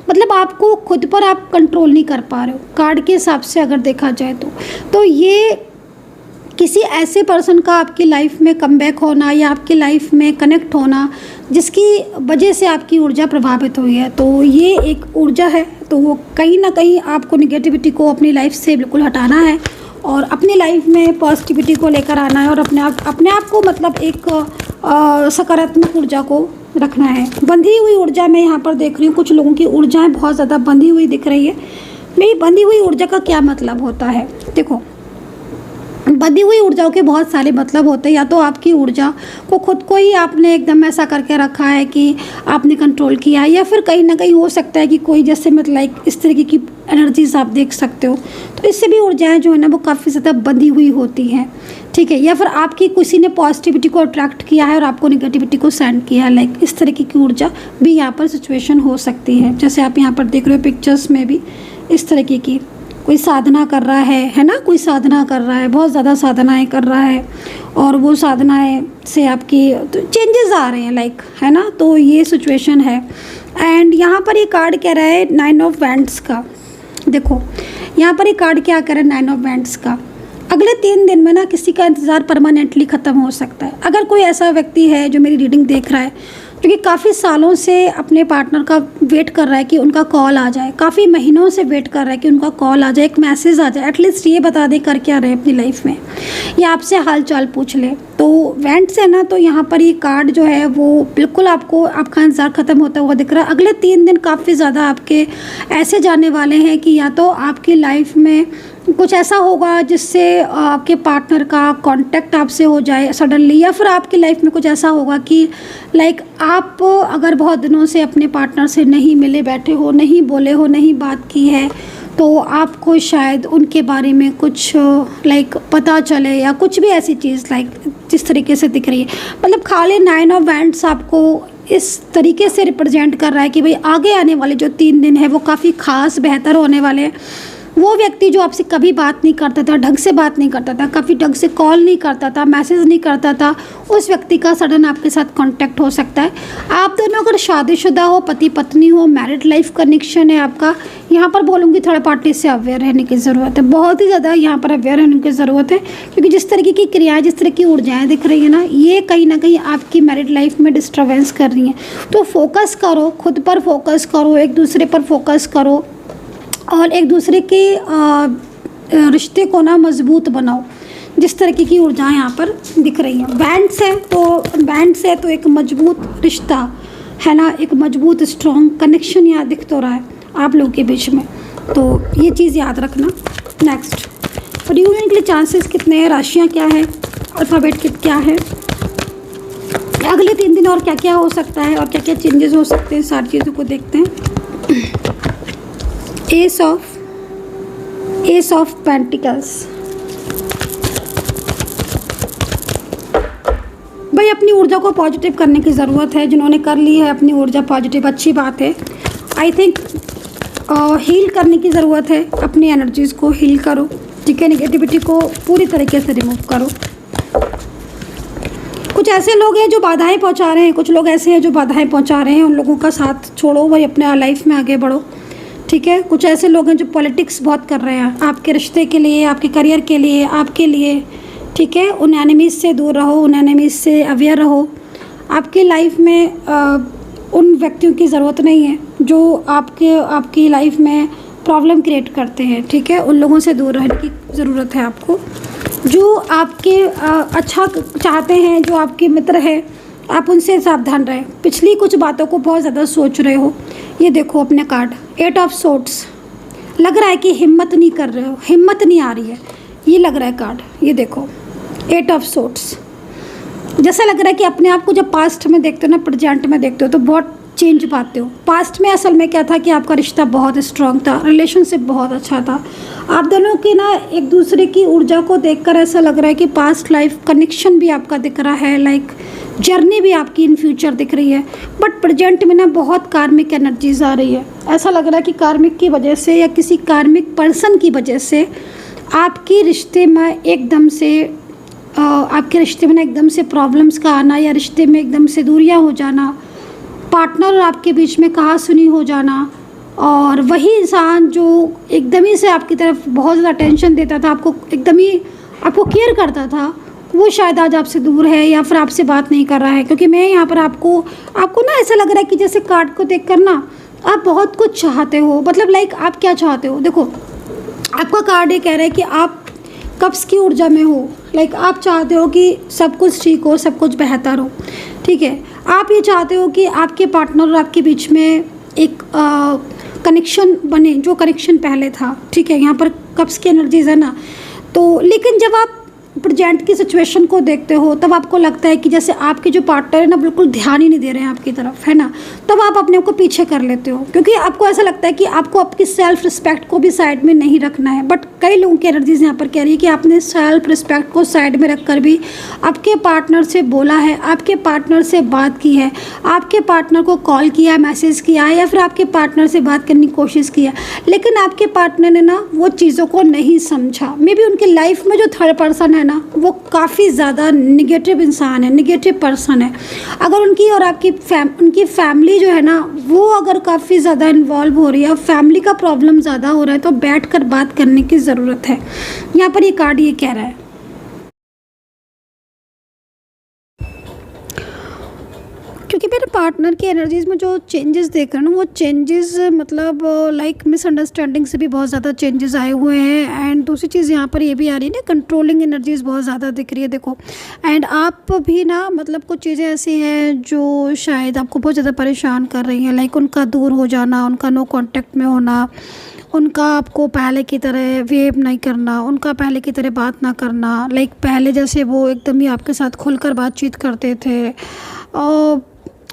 मतलब आपको खुद पर आप कंट्रोल नहीं कर पा रहे हो कार्ड के हिसाब से अगर देखा जाए तो ये किसी ऐसे पर्सन का आपकी लाइफ में कमबैक होना या आपकी लाइफ में कनेक्ट होना जिसकी वजह से आपकी ऊर्जा प्रभावित हुई है। तो ये एक ऊर्जा है, तो वो कहीं ना कहीं आपको निगेटिविटी को अपनी लाइफ से बिल्कुल हटाना है और अपनी लाइफ में पॉजिटिविटी को लेकर आना है और अपने आप को मतलब एक सकारात्मक ऊर्जा को रखना है। बंधी हुई ऊर्जा मैं यहाँ पर देख रही हूँ, कुछ लोगों की ऊर्जाएं बहुत ज़्यादा बंधी हुई दिख रही है। मेरी बंधी हुई ऊर्जा का क्या मतलब होता है, देखो बंधी हुई ऊर्जाओं के बहुत सारे मतलब होते हैं। या तो आपकी ऊर्जा को खुद को ही आपने एकदम ऐसा करके रखा है कि आपने कंट्रोल किया है, या फिर कहीं ना कहीं हो सकता है कि कोई जैसे मतलब लाइक इस तरीके की एनर्जीज आप देख सकते हो। तो इससे भी ऊर्जाएं जो है ना वो काफ़ी ज़्यादा बंधी हुई होती हैं, ठीक है। या फिर आपकी किसी ने पॉजिटिविटी को अट्रैक्ट किया है और आपको नेगेटिविटी को सेंड किया है, लाइक इस तरीके की ऊर्जा भी यहाँ पर सिचुएशन हो सकती है। जैसे आप यहाँ पर देख रहे हो पिक्चर्स में भी इस तरीके की कोई साधना कर रहा है ना, कोई साधना कर रहा है, बहुत ज़्यादा साधनाएं कर रहा है और वो साधनाएं से आपकी तो चेंजेस आ रहे हैं लाइक, है ना। तो ये सिचुएशन है। एंड यहाँ पर ये कार्ड कह रहा है 9 ऑफ वैंड्स का। देखो यहाँ पर ये कार्ड क्या कह रहा है 9 ऑफ वैंड्स का, अगले 3 दिन में ना किसी का इंतज़ार परमानेंटली ख़त्म हो सकता है। अगर कोई ऐसा व्यक्ति है जो मेरी रीडिंग देख रहा है क्योंकि काफ़ी सालों से अपने पार्टनर का वेट कर रहा है कि उनका कॉल आ जाए, काफ़ी महीनों से वेट कर रहा है कि उनका कॉल आ जाए, एक मैसेज आ जाए, एटलीस्ट ये बता दे कर क्या रहे अपनी लाइफ में, या आपसे हाल चाल पूछ ले। तो वेंट्स है ना, तो यहाँ पर ये कार्ड जो है वो बिल्कुल आपको आपका इंतज़ार ख़त्म होता हुआ दिख रहा है। अगले 3 दिन काफ़ी ज़्यादा आपके ऐसे जाने वाले हैं कि या तो आपकी लाइफ में कुछ ऐसा होगा जिससे आपके पार्टनर का कांटेक्ट आपसे हो जाए सडनली, या फिर आपकी लाइफ में कुछ ऐसा होगा कि लाइक आप अगर बहुत दिनों से अपने पार्टनर से नहीं मिले बैठे हो, नहीं बोले हो, नहीं बात की है, तो आपको शायद उनके बारे में कुछ लाइक पता चले या कुछ भी ऐसी चीज़ लाइक जिस तरीके से दिख रही है। मतलब खाली 9 ऑफ वैंड्स आपको इस तरीके से रिप्रेजेंट कर रहा है कि भाई आगे आने वाले जो 3 दिन है वो काफ़ी ख़ास बेहतर होने वाले हैं। वो व्यक्ति जो आपसे कभी बात नहीं करता था, ढंग से बात नहीं करता था, कभी ढंग से कॉल नहीं करता था, मैसेज नहीं करता था, उस व्यक्ति का सडन आपके साथ कांटेक्ट हो सकता है। आप दोनों अगर शादीशुदा हो, पति पत्नी हो, मैरिड लाइफ कनेक्शन है आपका, यहाँ पर बोलूँगी थर्ड पार्टी से अवेयर रहने की ज़रूरत है, बहुत ही ज़्यादा यहाँ पर अवेयर रहने की ज़रूरत है। क्योंकि जिस तरीके की क्रियाएँ, जिस तरह की ऊर्जाएँ दिख रही है ना कहीं आपकी मैरिड लाइफ में डिस्टर्बेंस कर रही हैं। तो फोकस करो, खुद पर फोकस करो, एक दूसरे पर फोकस करो और एक दूसरे के रिश्ते को ना मजबूत बनाओ, जिस तरीके की ऊर्जाएं यहाँ पर दिख रही हैं। बैंड से तो एक मजबूत रिश्ता है ना, एक मजबूत स्ट्रॉन्ग कनेक्शन यहाँ दिख तो रहा है आप लोगों के बीच में, तो ये चीज़ याद रखना। नेक्स्ट, और यूनियन के लिए चांसेस कितने हैं, राशियाँ क्या है, अल्फ़ाबेट क्या है, अगले 3 दिन और क्या क्या हो सकता है और क्या क्या चेंजेस हो सकते हैं, सारी चीज़ों को देखते हैं। S of pentacles. भाई अपनी ऊर्जा को पॉजिटिव करने की ज़रूरत है, जिन्होंने कर ली है अपनी ऊर्जा पॉजिटिव, अच्छी बात है। आई थिंक हील करने की ज़रूरत है, अपनी एनर्जीज़ को हील करो, ठीक है, नेगेटिविटी को पूरी तरीके से रिमूव करो। कुछ ऐसे लोग हैं जो बाधाएं पहुंचा रहे हैं, कुछ लोग ऐसे हैं जो बाधाएं पहुंचा रहे हैं, उन लोगों का साथ छोड़ो, वही अपने लाइफ में आगे बढ़ो, ठीक है। कुछ ऐसे लोग हैं जो पॉलिटिक्स बहुत कर रहे हैं आपके रिश्ते के लिए, आपके करियर के लिए, आपके लिए, ठीक है। उन एनिमीज़ से दूर रहो, उन एनिमीज़ से अवेयर रहो। आपकी लाइफ में उन व्यक्तियों की ज़रूरत नहीं है जो आपकी लाइफ में प्रॉब्लम क्रिएट करते हैं, ठीक है। उन लोगों से दूर रहने की ज़रूरत है आपको। जो आपके अच्छा चाहते हैं, जो आपके मित्र हैं, आप उनसे सावधान रहें। पिछली कुछ बातों को बहुत ज़्यादा सोच रहे हो। ये देखो अपने कार्ड 8 ऑफ सोर्ड्स, लग रहा है कि हिम्मत नहीं कर रहे हो, हिम्मत नहीं आ रही है, ये लग रहा है कार्ड। ये देखो 8 ऑफ सोर्ड्स, जैसा लग रहा है कि अपने आप को जब पास्ट में देखते हो ना, प्रेजेंट में देखते हो तो बहुत चेंज पाते हो। पास्ट में असल में क्या था कि आपका रिश्ता बहुत स्ट्रांग था, रिलेशनशिप बहुत अच्छा था, आप दोनों की ना एक दूसरे की ऊर्जा को देखकर ऐसा लग रहा है कि पास्ट लाइफ कनेक्शन भी आपका दिख रहा है, लाइक जर्नी भी आपकी इन फ्यूचर दिख रही है। बट प्रेजेंट में ना बहुत कार्मिक एनर्जीज आ रही है, ऐसा लग रहा है कि कार्मिक की वजह से या किसी कार्मिक पर्सन की वजह से आपके रिश्ते में एकदम से प्रॉब्लम्स का आना, या रिश्ते में एकदम से दूरियां हो जाना, पार्टनर और आपके बीच में कहा-सुनी हो जाना, और वही इंसान जो एकदम ही से आपकी तरफ बहुत ज़्यादा अटेंशन देता था, आपको एकदम ही आपको केयर करता था, वो शायद आज आपसे दूर है या फिर आपसे बात नहीं कर रहा है। क्योंकि मैं यहाँ पर आपको ना ऐसा लग रहा है कि जैसे कार्ड को देखकर ना आप बहुत कुछ चाहते हो, मतलब लाइक आप क्या चाहते हो। देखो आपका कार्ड ये कह रहा है कि आप कब्ज़ की ऊर्जा में हो, लाइक आप चाहते हो कि सब कुछ ठीक हो, सब कुछ बेहतर हो, ठीक है। आप ये चाहते हो कि आपके पार्टनर और आपके बीच में एक कनेक्शन बने, जो कनेक्शन पहले था, ठीक है। यहाँ पर कब्ज़ की एनर्जीज है ना, तो लेकिन जब आप प्रेजेंट की सिचुएशन को देखते हो तब आपको लगता है कि जैसे आपके जो पार्टनर है ना बिल्कुल ध्यान ही नहीं दे रहे हैं आपकी तरफ, है ना, तब आप अपने आप को पीछे कर लेते हो, क्योंकि आपको ऐसा लगता है कि आपको आपकी सेल्फ रिस्पेक्ट को भी साइड में नहीं रखना है। बट कई लोगों की एनर्जीज यहाँ पर कह रही है कि आपने सेल्फ रिस्पेक्ट को साइड में रख कर भी आपके पार्टनर से बोला है, आपके पार्टनर से बात की है, आपके पार्टनर को कॉल किया, मैसेज किया, या फिर आपके पार्टनर से बात करने की कोशिश किया, लेकिन आपके पार्टनर ने ना वो चीज़ों को नहीं समझा। मे बी उनकी लाइफ में जो थर्ड पर्सन है ना वो काफ़ी ज़्यादा निगेटिव इंसान है, निगेटिव पर्सन है। अगर उनकी और आपकी उनकी फैमिली जो है ना वो अगर काफ़ी ज़्यादा इन्वॉल्व हो रही है, फैमिली का प्रॉब्लम ज़्यादा हो रहा है, तो बैठकर बात करने की ज़रूरत है। यहाँ पर ये कार्ड ये कह रहा है। क्योंकि मेरे पार्टनर की एनर्जीज़ में जो चेंजेस देख रहे हैं ना, वो चेंजेस मतलब लाइक मिसअंडरस्टैंडिंग से भी बहुत ज़्यादा चेंजेस आए हुए हैं। एंड दूसरी चीज़ यहाँ पर ये भी आ रही है ना, कंट्रोलिंग एनर्जीज़ बहुत ज़्यादा दिख रही है। देखो एंड आप भी ना मतलब कुछ चीज़ें ऐसी हैं जो शायद आपको बहुत ज़्यादा परेशान कर रही हैं, लाइक उनका दूर हो जाना, उनका नो कॉन्टेक्ट में होना, उनका आपको पहले की तरह वेव नहीं करना, उनका पहले की तरह बात ना करना, लाइक पहले जैसे वो एकदम ही आपके साथ खुलकर बातचीत करते थे, और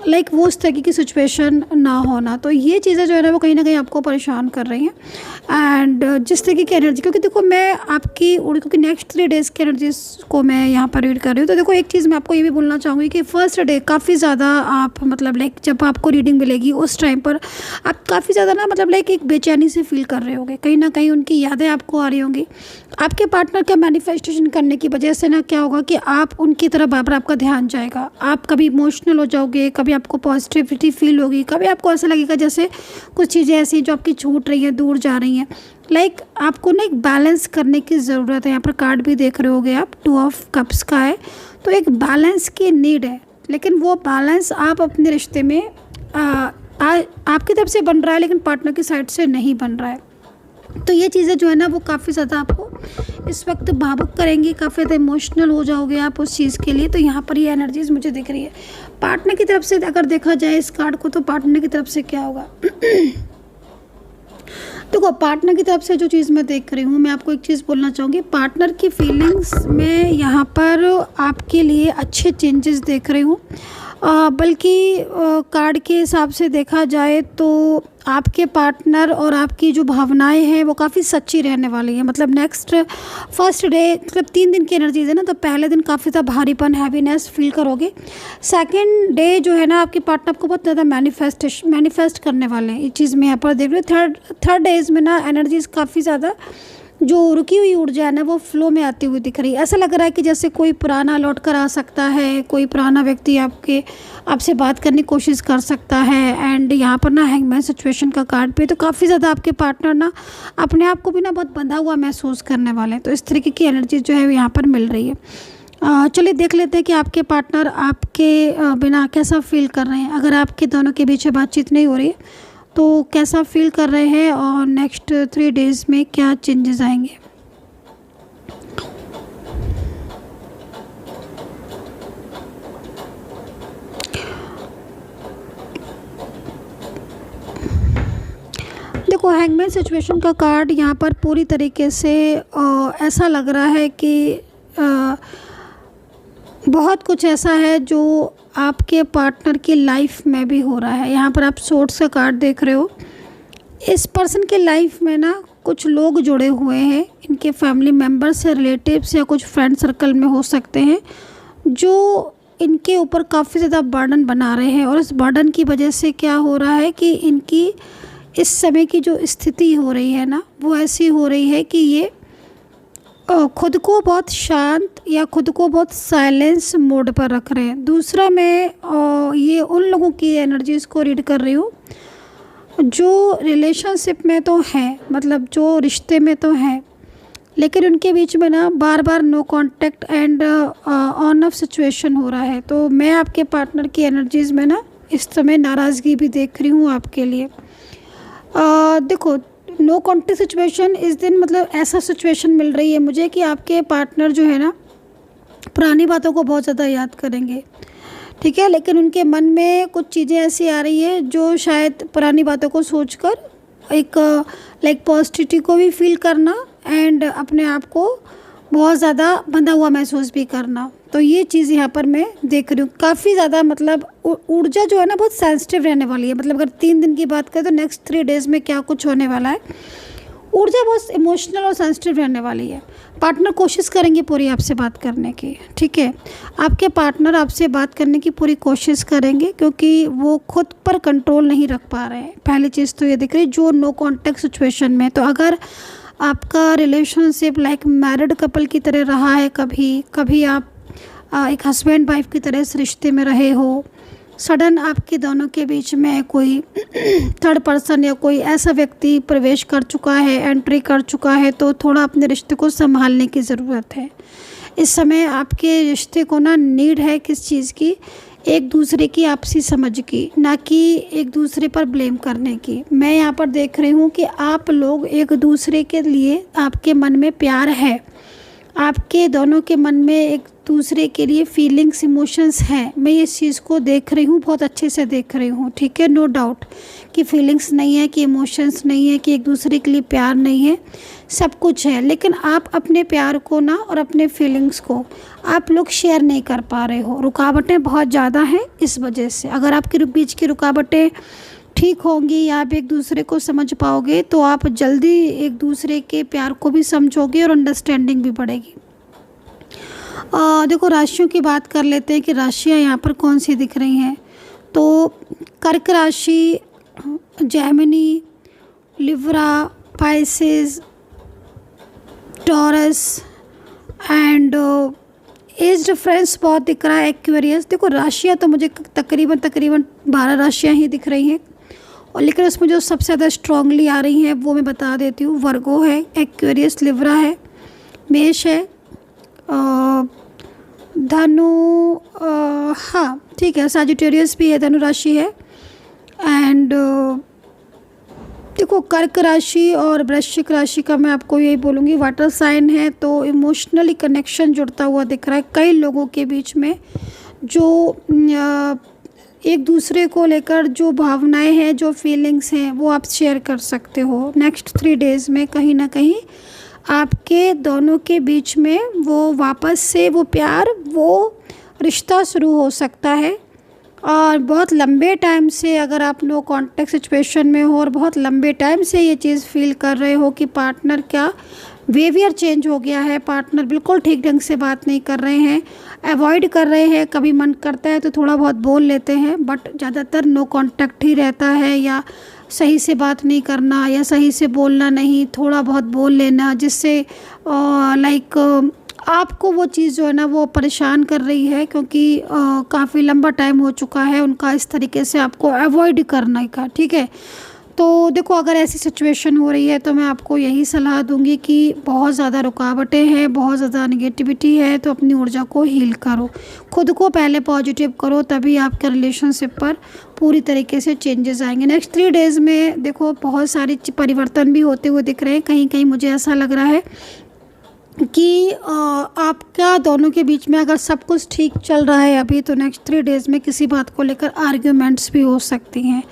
लाइक वो उस तरह की सिचुएशन ना होना। तो ये चीज़ें जो है ना वो कहीं ना कहीं आपको परेशान कर रही हैं। एंड जिस तरीके की एनर्जी, क्योंकि देखो मैं आपकी क्योंकि नेक्स्ट 3 डेज़ की एनर्जीज को मैं यहाँ पर रीड कर रही हूँ। तो देखो एक चीज़ मैं आपको ये भी बोलना चाहूँगी कि फर्स्ट डे काफ़ी ज़्यादा आप मतलब लाइक जब आपको रीडिंग मिलेगी उस टाइम पर आप काफ़ी ज़्यादा ना मतलब लाइक एक बेचैनी से फील कर रहे होगे, कहीं ना कहीं उनकी यादें आपको आ रही होंगी। आपके पार्टनर का मैनिफेस्टेशन करने की वजह से ना क्या होगा कि आप उनकी तरफ बार आपका ध्यान जाएगा, आप कभी इमोशनल हो जाओगे, कभी आपको पॉजिटिविटी फील होगी, कभी आपको ऐसा लगेगा जैसे कुछ चीज़ें ऐसी जो आपकी छूट रही हैं, दूर जा रही हैं। लाइक आपको ना एक बैलेंस करने की ज़रूरत है। यहाँ पर कार्ड भी देख रहे होगे आप, 2 ऑफ कप्स का है। तो एक बैलेंस की नीड है, लेकिन वो बैलेंस आप अपने रिश्ते में आपकी तरफ से बन रहा है लेकिन पार्टनर की साइड से नहीं बन रहा है। तो ये चीज़ें जो है ना वो काफ़ी ज़्यादा आपको इस वक्त भावुक करेंगी, काफ़ी ज़्यादा इमोशनल हो जाओगे आप उस चीज़ के लिए। तो यहाँ पर ये एनर्जीज़ मुझे दिख रही है। पार्टनर की तरफ से अगर देखा जाए इस कार्ड को, तो पार्टनर की तरफ से क्या होगा देखो पार्टनर की तरफ से जो चीज़ मैं देख रही हूँ, मैं आपको एक चीज़ बोलना चाहूँगी। पार्टनर की फीलिंग्स में यहाँ पर आपके लिए अच्छे चेंजेस देख रही हूँ। बल्कि कार्ड के हिसाब से देखा जाए तो आपके पार्टनर और आपकी जो भावनाएं हैं वो काफ़ी सच्ची रहने वाली है। मतलब नेक्स्ट फर्स्ट डे मतलब 3 दिन की एनर्जीज है ना, तो पहले दिन काफ़ी ज़्यादा भारीपन, हैवीनेस फील करोगे। सेकंड डे जो है ना आपके पार्टनर को बहुत ज़्यादा मैनिफेस्ट करने वाले हैं। ये चीज़ मैं यहाँ पर देख रही हूँ। थर्ड डेज में ना एनर्जीज काफ़ी ज़्यादा जो रुकी हुई ऊर्जा है ना वो फ्लो में आती हुई दिख रही है। ऐसा लग रहा है कि जैसे कोई पुराना लौट कर आ सकता है, कोई पुराना व्यक्ति आपसे बात करने की कोशिश कर सकता है। एंड यहाँ पर ना हैंगमैन सिचुएशन का कार्ड पे, तो काफ़ी ज़्यादा आपके पार्टनर ना अपने आप को भी ना बहुत बंधा हुआ महसूस करने वाले हैं। तो इस तरीके की एनर्जी जो है यहाँ पर मिल रही है। चलिए देख लेते हैं कि आपके पार्टनर आपके बिना कैसा फील कर रहे हैं। अगर आपके दोनों के बीच बातचीत नहीं हो रही है तो कैसा फील कर रहे हैं और नेक्स्ट 3 डेज़ में क्या चेंजेस आएंगे। देखो हैंगमैन सिचुएशन का कार्ड यहाँ पर पूरी तरीके से ऐसा लग रहा है कि बहुत कुछ ऐसा है जो आपके पार्टनर की लाइफ में भी हो रहा है। यहाँ पर आप सोर्ट्स का कार्ड देख रहे हो। इस पर्सन के लाइफ में ना कुछ लोग जुड़े हुए हैं, इनके फैमिली मेम्बर्स या रिलेटिव्स या कुछ फ्रेंड सर्कल में हो सकते हैं, जो इनके ऊपर काफ़ी ज़्यादा बर्डन बना रहे हैं। और इस बर्डन की वजह से क्या हो रहा है कि इनकी इस समय की जो स्थिति हो रही है ना वो ऐसी हो रही है कि ये खुद को बहुत शांत या खुद को बहुत साइलेंस मोड पर रख रहे हैं। दूसरा मैं ये उन लोगों की एनर्जीज़ को रीड कर रही हूँ जो रिलेशनशिप में तो हैं, मतलब जो रिश्ते में तो हैं, लेकिन उनके बीच में ना बार बार no contact and on off situation हो रहा है। तो मैं आपके पार्टनर की एनर्जीज़ में ना इस समय नाराज़गी भी देख रही हूँ आपके लिए। देखो नो कांटेक्ट सिचुएशन इस दिन मतलब ऐसा सिचुएशन मिल रही है मुझे कि आपके पार्टनर जो है ना पुरानी बातों को बहुत ज़्यादा याद करेंगे, ठीक है, लेकिन उनके मन में कुछ चीज़ें ऐसी आ रही है जो शायद पुरानी बातों को सोचकर एक लाइक पॉजिटिविटी को भी फील करना एंड अपने आप को बहुत ज़्यादा बंधा हुआ महसूस भी करना। तो ये चीज़ यहाँ पर मैं देख रही हूँ। काफ़ी ज़्यादा मतलब ऊर्जा जो है ना बहुत सेंसिटिव रहने वाली है। मतलब अगर 3 दिन की बात करें तो नेक्स्ट 3 डेज़ में क्या कुछ होने वाला है, ऊर्जा बहुत इमोशनल और सेंसिटिव रहने वाली है। पार्टनर कोशिश करेंगे पूरी आपसे बात करने की, ठीक है, आपके पार्टनर आपसे बात करने की पूरी कोशिश करेंगे क्योंकि वो खुद पर कंट्रोल नहीं रख पा रहे हैं। पहली चीज़ तो ये दिख रही जो नो कांटेक्ट सिचुएशन में। तो अगर आपका रिलेशनशिप लाइक मैरिड कपल की तरह रहा है, कभी आप एक हस्बैंड वाइफ की तरह इस रिश्ते में रहे हो, सडन आपके दोनों के बीच में कोई थर्ड पर्सन या कोई ऐसा व्यक्ति प्रवेश कर चुका है, एंट्री कर चुका है, तो थोड़ा अपने रिश्ते को संभालने की ज़रूरत है। इस समय आपके रिश्ते को ना नीड है किस चीज़ की, एक दूसरे की आपसी समझ की, ना कि एक दूसरे पर ब्लेम करने की। मैं यहाँ पर देख रही हूँ कि आप लोग एक दूसरे के लिए, आपके मन में प्यार है, आपके दोनों के मन में एक दूसरे के लिए फीलिंग्स इमोशंस हैं, मैं इस चीज़ को देख रही हूँ, बहुत अच्छे से देख रही हूँ, ठीक है। नो डाउट कि फीलिंग्स नहीं है, कि इमोशंस नहीं है, कि एक दूसरे के लिए प्यार नहीं है, सब कुछ है। लेकिन आप अपने प्यार को ना और अपने फीलिंग्स को आप लोग शेयर नहीं कर पा रहे हो, रुकावटें बहुत ज़्यादा हैं इस वजह से। अगर आपके बीच की रुकावटें ठीक होंगी या आप एक दूसरे को समझ पाओगे तो आप जल्दी एक दूसरे के प्यार को भी समझोगे और अंडरस्टैंडिंग भी बढ़ेगी। देखो राशियों की बात कर लेते हैं कि राशियाँ यहाँ पर कौन सी दिख रही हैं। तो कर्क राशि, Gemini, Libra, Pisces, taurus and age difference बहुत दिख रहा है, एक्वेरियस। देखो राशियाँ तो मुझे तकरीबन 12 राशियाँ ही दिख रही हैं, और लेकिन उसमें जो सबसे ज़्यादा स्ट्रांगली आ रही हैं वो मैं बता देती हूँ। वर्गो है, एक्वेरियस, लिब्रा है, मेष है, धनु, हाँ ठीक है, सजिटेरियस भी है, धनु राशि है। एंड देखो कर्क राशि और वृश्चिक राशि का मैं आपको यही बोलूँगी, वाटर साइन है तो इमोशनली कनेक्शन जुड़ता हुआ दिख रहा है कई लोगों के बीच में, जो एक दूसरे को लेकर जो भावनाएं हैं, जो फीलिंग्स हैं वो आप शेयर कर सकते हो। नेक्स्ट 3 डेज़ में कहीं ना कहीं आपके दोनों के बीच में वो वापस से वो प्यार, वो रिश्ता शुरू हो सकता है। और बहुत लंबे टाइम से अगर आप लोग कॉन्टेक्ट सिचुएशन में हो और बहुत लंबे टाइम से ये चीज़ फील कर रहे हो कि पार्टनर क्या बिहेवियर चेंज हो गया है, पार्टनर बिल्कुल ठीक ढंग से बात नहीं कर रहे हैं, अवॉइड कर रहे हैं, कभी मन करता है तो थोड़ा बहुत बोल लेते हैं बट ज़्यादातर नो कांटेक्ट ही रहता है, या सही से बात नहीं करना, या सही से बोलना नहीं, थोड़ा बहुत बोल लेना, जिससे लाइक आपको वो चीज़ जो है ना वो परेशान कर रही है, क्योंकि काफ़ी लंबा टाइम हो चुका है उनका इस तरीके से आपको अवॉइड करने का, ठीक है। तो देखो अगर ऐसी सिचुएशन हो रही है तो मैं आपको यही सलाह दूंगी कि बहुत ज़्यादा रुकावटें हैं, बहुत ज़्यादा नेगेटिविटी है, तो अपनी ऊर्जा को हील करो, खुद को पहले पॉजिटिव करो, तभी आपके रिलेशनशिप पर पूरी तरीके से चेंजेस आएंगे। नेक्स्ट 3 डेज़ में देखो बहुत सारी परिवर्तन भी होते हुए दिख रहे हैं। कहीं कहीं मुझे ऐसा लग रहा है कि आपका दोनों के बीच में अगर सब कुछ ठीक चल रहा है अभी, तो नेक्स्ट 3 डेज़ में किसी बात को लेकर आर्ग्यूमेंट्स भी हो सकती हैं।